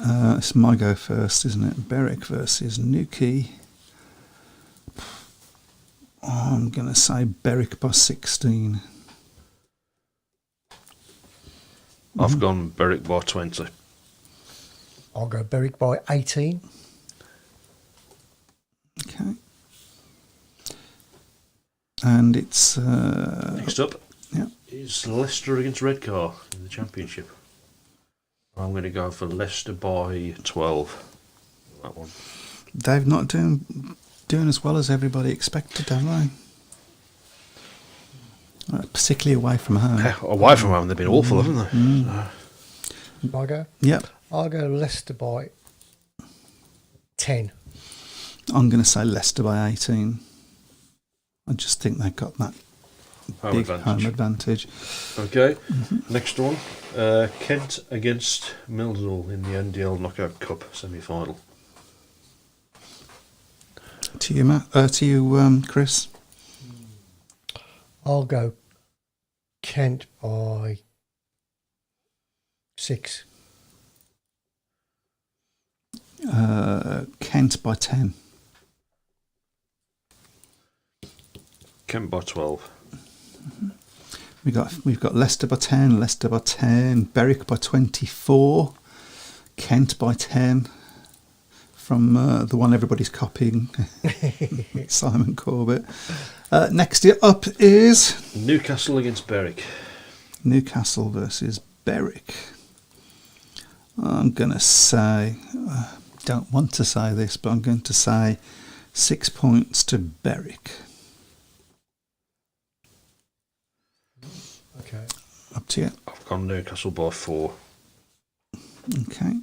It's my go first, isn't it? Berwick versus Newquay. I'm going to say Berwick by 16. I've gone Berwick by 20. I'll go Berwick by 18. Okay. And it's... Next up yeah. is Leicester against Redcar in the Championship. I'm going to go for Leicester by 12. That one. They've not doing as well as everybody expected, have they? Particularly away from home. Away from home, they've been awful, haven't they? So, I go. Yep. I'll go Leicester by 10. I'm going to say Leicester by 18. I just think they've got that big home advantage. Okay, next one. Kent against Millsall in the NDL Knockout Cup semi-final. To you, Matt. To you, Chris. I'll go Kent by 6. Kent by 10. Kent by 12. We've got Leicester by 10, Berwick by 24, Kent by 10, from the one everybody's copying, Simon Corbett. Next up is Newcastle against Berwick. Newcastle versus Berwick. I'm going to say, don't want to say this, but I'm going to say 6 points to Berwick. Okay. Up to you. I've gone Newcastle by 4. Okay.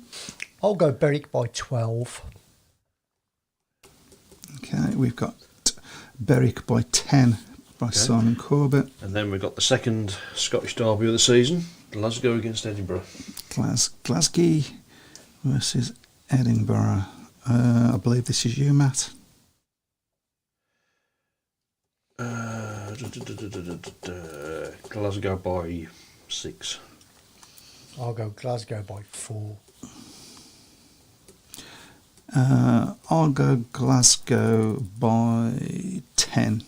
I'll go Berwick by 12. Okay, we've got Berwick by 10 by Simon Corbett. And then we've got the second Scottish derby of the season, Glasgow against Edinburgh. Glasgow versus Edinburgh. I believe this is you, Matt. Glasgow by 6. I'll go Glasgow by 4. I'll go Glasgow by 10.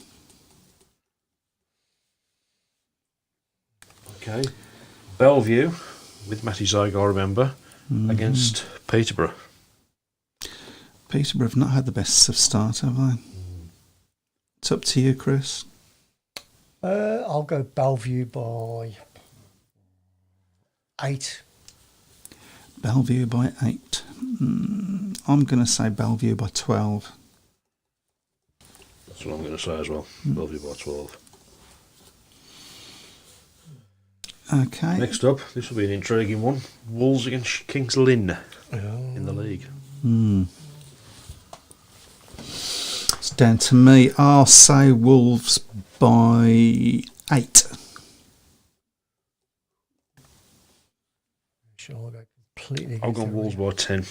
Okay. Bellevue, with Matty Zygar, I remember, against Peterborough. Peterborough have not had the best of start, have they? It's up to you, Chris. I'll go Bellevue by 8. Bellevue by 8. I'm going to say Bellevue by 12. That's what I'm going to say as well. Bellevue by 12. Okay. Next up, this will be an intriguing one. Wolves against Kings Lynn in the league. It's down to me. I'll say Wolves by 8. Sure, I'll go completely. I've gone Wolves by 10.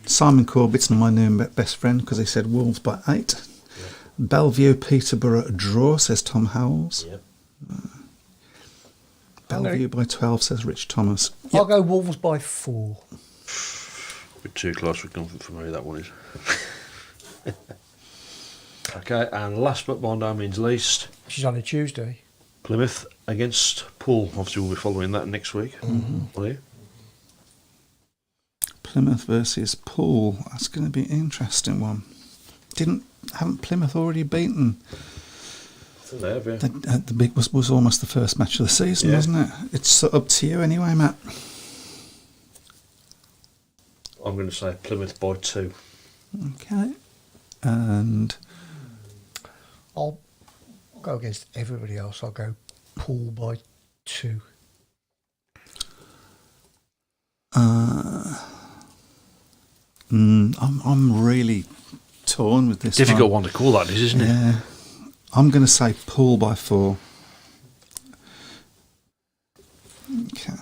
Simon Corbett's my new best friend because he said Wolves by 8. Yep. Bellevue, Peterborough, a draw, says Tom Howells. Yep. Bellevue by 12, says Rich Thomas. I'll go Wolves by 4. A bit too close for comfort for me, that one is. Okay, and last but by no means least, She's on a Tuesday. Plymouth against Poole. Obviously, we'll be following that next week. Will you? Plymouth versus Poole. That's going to be an interesting one. Haven't Plymouth already beaten? I think they have, yeah. The big was almost the first match of the season, wasn't it? It's up to you anyway, Matt. I'm going to say Plymouth by 2. Okay. And I'll go against everybody else. I'll go Poole by 2. I'm really torn with this. Difficult one to call that, isn't it? Yeah. I'm going to say Poole by 4. Okay.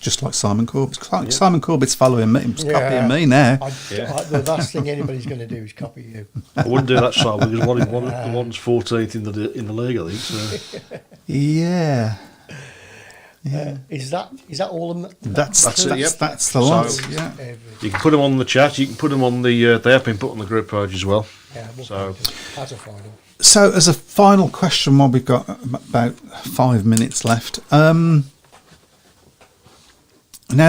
Just like Simon Corbett. Simon Corbett's following me. He's copying me now. The last thing anybody's going to do is copy you. I wouldn't do that, Simon, because the one's 14th in the league, I think. So. Yeah. Is that all of them? That's it, yep. That's the lot. So- Yeah. You can put them on the chat. You can put them on the. They have been put on the group page as well. Yeah, we'll So- as a final. So, as a final question, while we've got about 5 minutes left, now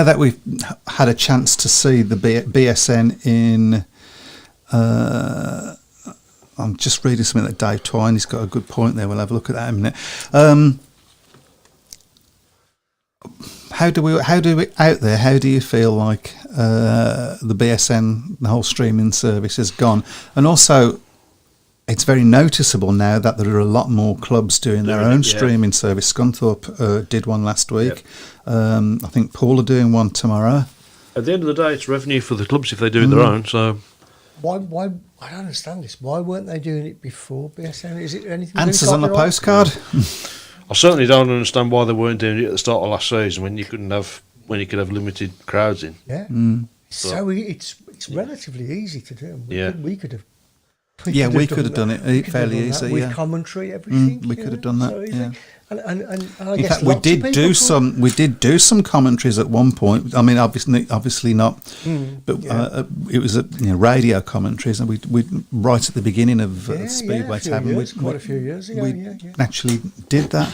that we've had a chance to see the BSN in, I'm just reading something that Dave Twine, he's got a good point there. We'll have a look at that in a minute. How do we out there? How do you feel like the BSN, the whole streaming service, has gone? And also, it's very noticeable now that there are a lot more clubs doing their own streaming service. Scunthorpe did one last week. I think Poole are doing one tomorrow. At the end of the day, it's revenue for the clubs if they're doing their own. So Why? I don't understand this. Why weren't they doing it before BSN? Is it anything? Answers on the postcard. I certainly don't understand why they weren't doing it at the start of last season when you could have limited crowds in. Yeah. So it's relatively easy to do. We could have. Yeah, we could have done it fairly easy. With Yeah, commentary, everything. we could have done that. So easy. Yeah. And I In guess fact, we lots of did people do could. some. We did do some commentaries at one point. I mean, obviously not, but it was radio commentaries, and we right at the beginning of Speedway Tavern. Quite a few years ago. We actually did that.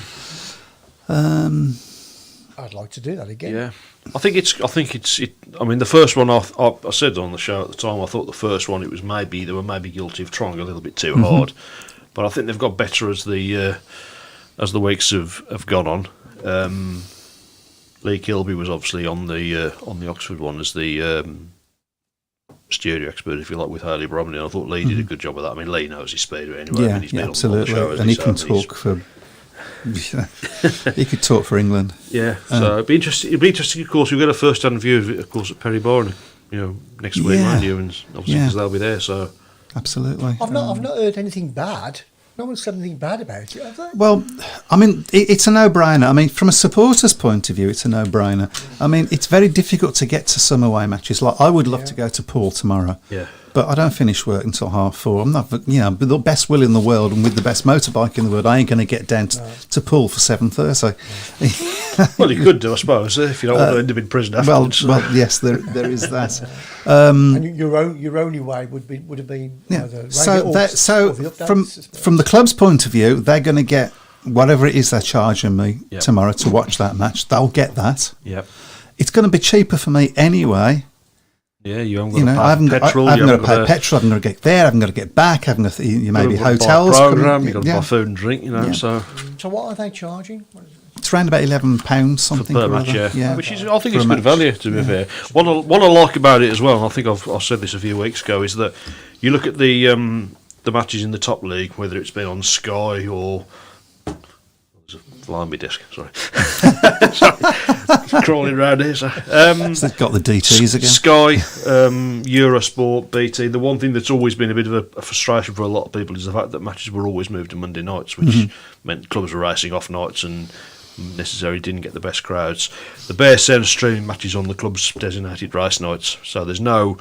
I'd like to do that again. Yeah, I think it's. I mean, the first one I said on the show at the time. I thought the first one they were maybe guilty of trying a little bit too hard, but I think they've got better as the weeks have gone on. Lee Kilby was obviously on the Oxford one as the studio expert, if you like, with Haley Bromley. And I thought Lee did a good job of that. I mean, Lee knows his Speedway anyway. Yeah, I mean, he's been absolutely, on the show, and he can talk for. He could talk for England. Yeah, so it'd be interesting. Of course, we'll get a first-hand view of course, at Perry Barney, next week, mind you, and obviously because they'll be there. So absolutely, I've not heard anything bad. No one said anything bad about it, have they? Well, I mean, it's a no-brainer. I mean, from a supporter's point of view, it's a no-brainer. I mean, it's very difficult to get to some away matches. Like, I would love to go to Poole tomorrow. Yeah. But I don't finish work until 4:30. I'm not, with the best will in the world and with the best motorbike in the world, I ain't going to get down to Poole for 7:30. Well, you could do, I suppose, if you don't want to end up in prison afterwards. Well, yes, there is that. And your only way would have been the from the club's point of view, they're going to get whatever it is they're charging me tomorrow to watch that match. They'll get that. Yep. It's going to be cheaper for me anyway. Yeah, you haven't got to pay petrol. I haven't got to pay petrol. I haven't got to get there. I haven't got to get back. I haven't got to, maybe hotels. Program. You've got to buy food and drink. So what are they charging? What is it? It's around about £11 something per match. Yeah, which is, I think, it's good value. To be fair, what I like about it as well, and I think I've said this a few weeks ago, is that you look at the matches in the top league, whether it's been on Sky or. Flying my desk, sorry. Crawling around here. So they've got the DTs again. Sky, Eurosport, BT. The one thing that's always been a bit of a frustration for a lot of people is the fact that matches were always moved to Monday nights, which meant clubs were racing off nights and necessarily didn't get the best crowds. The Bear send streaming matches on the club's designated race nights, so there's no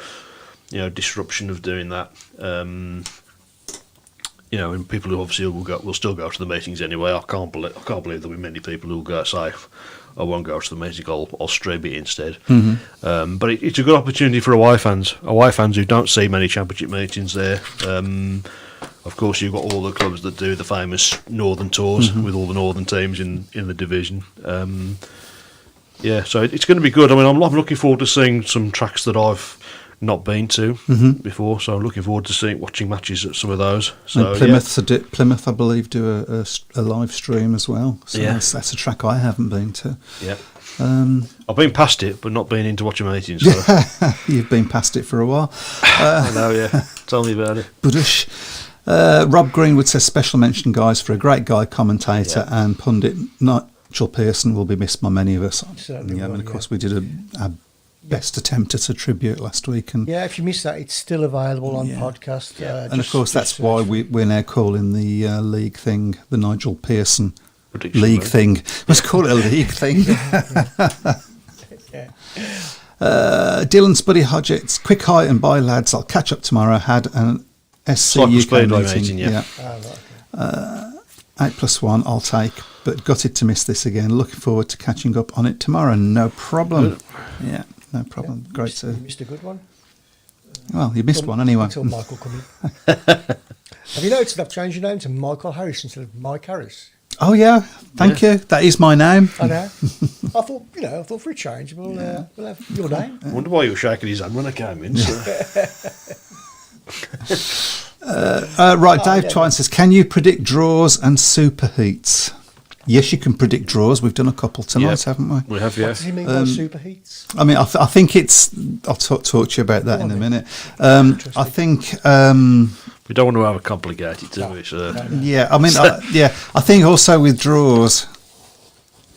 disruption of doing that. And people who obviously will still go to the meetings anyway. I can't believe there'll be many people who'll go say, I won't go to the meeting. I'll stream it instead. But it's a good opportunity for away fans who don't see many championship meetings there. Of course, you've got all the clubs that do the famous Northern tours with all the Northern teams in the division. So it's going to be good. I mean, I'm looking forward to seeing some tracks that I've not been to before, so I'm looking forward to watching matches at some of those. So Plymouth, I believe, do a live stream as well. So that's a track I haven't been to. Yeah, I've been past it, but not been into watching meetings. So. You've been past it for a while. I know. Yeah, tell me about it. Budush. Rob Greenwood says special mention, guys, for a great guy commentator and pundit. Nigel Pearson will be missed by many of us. Certainly will, and of course we did a best attempt at a tribute last week, and if you missed that, it's still available on podcast. And of course that's why we're now calling the league thing the Nigel Pearson league thing. Let's call it a league thing. Dylan's buddy Hodgetts, quick hi and bye lads, I'll catch up tomorrow. Had an SC UK meeting. 8+1 I'll take, but gutted to miss this again. Looking forward to catching up on it tomorrow. No problem. No problem. Great You missed a good one. Well, you missed one anyway. Until Michael come in. Have you noticed I've changed your name to Michael Harris instead of Mike Harris? Oh yeah, thank you. That is my name. I know. I thought for a change we'll have your name. I wonder why you were shaking his hand when I came in. Right, Dave Twine says, can you predict draws and superheats? Yes, you can predict draws. We've done a couple tonight, haven't we? We have, yeah. What does he mean by superheats? I mean, I think it's... I'll talk to you about that in a minute. I think... we don't want to have a complicated, do we? So. Yeah, I mean, I think also with draws,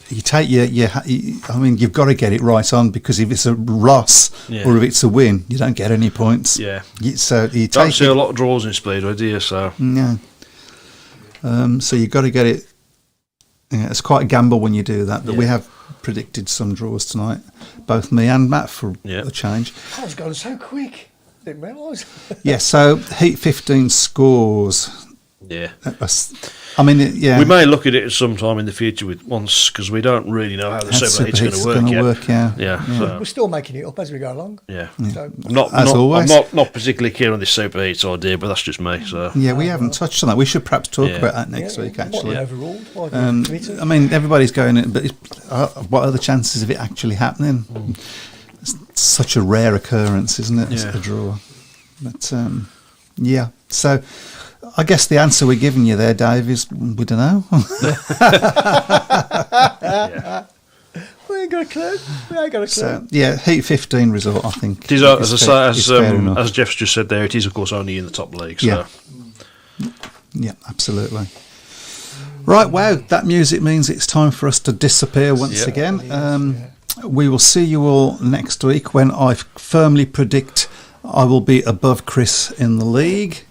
you take I mean, you've got to get it right on, because if it's a loss or if it's a win, you don't get any points. Yeah. So you don't see a lot of draws in Speedway, do you? So. Yeah. So you've got to get it... Yeah, it's quite a gamble when you do that, but we have predicted some draws tonight, both me and Matt, for a change. Oh, it's gone so quick. Didn't realise. Yeah, so Heat 15 scores. Yeah. I mean, yeah. We may look at it sometime in the future because we don't really know how the Super Heat's going to work yet. Yeah. So, We're still making it up as we go along. yeah. So, I'm always. not particularly keen on this Super Heats idea, but that's just me. So Yeah, we haven't touched on that. We should perhaps talk Yeah. about that next week, actually. Overruled. I mean, everybody's going in, but what are the chances of it actually happening? It's such a rare occurrence, isn't it? Yeah. A draw. But, yeah. So I guess the answer we're giving you there, Dave, is we don't know. yeah. We ain't got a clue. So, yeah, Heat 15 result, I think. It is, fair enough. as Jeff's just said there, it is of course only in the top league. So. Yeah. Yeah, absolutely. Right, wow, that music means it's time for us to disappear once again. We will see you all next week when I firmly predict I will be above Chris in the league.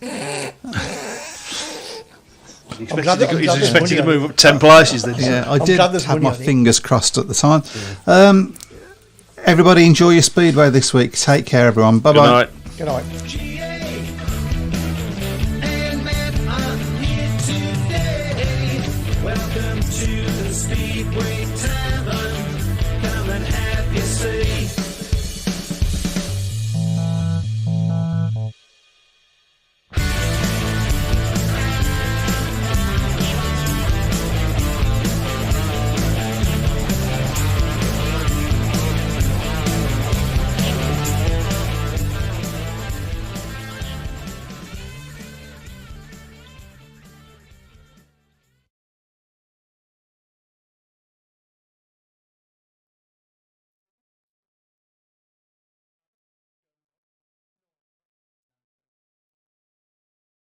He's expected to move up 10 places then. Yeah, I did have my fingers crossed at the time. Everybody enjoy your Speedway this week. Take care, everyone. Bye-bye. Good night. And Matt are here today. Welcome to the Speedway Tavern. Come and have your say.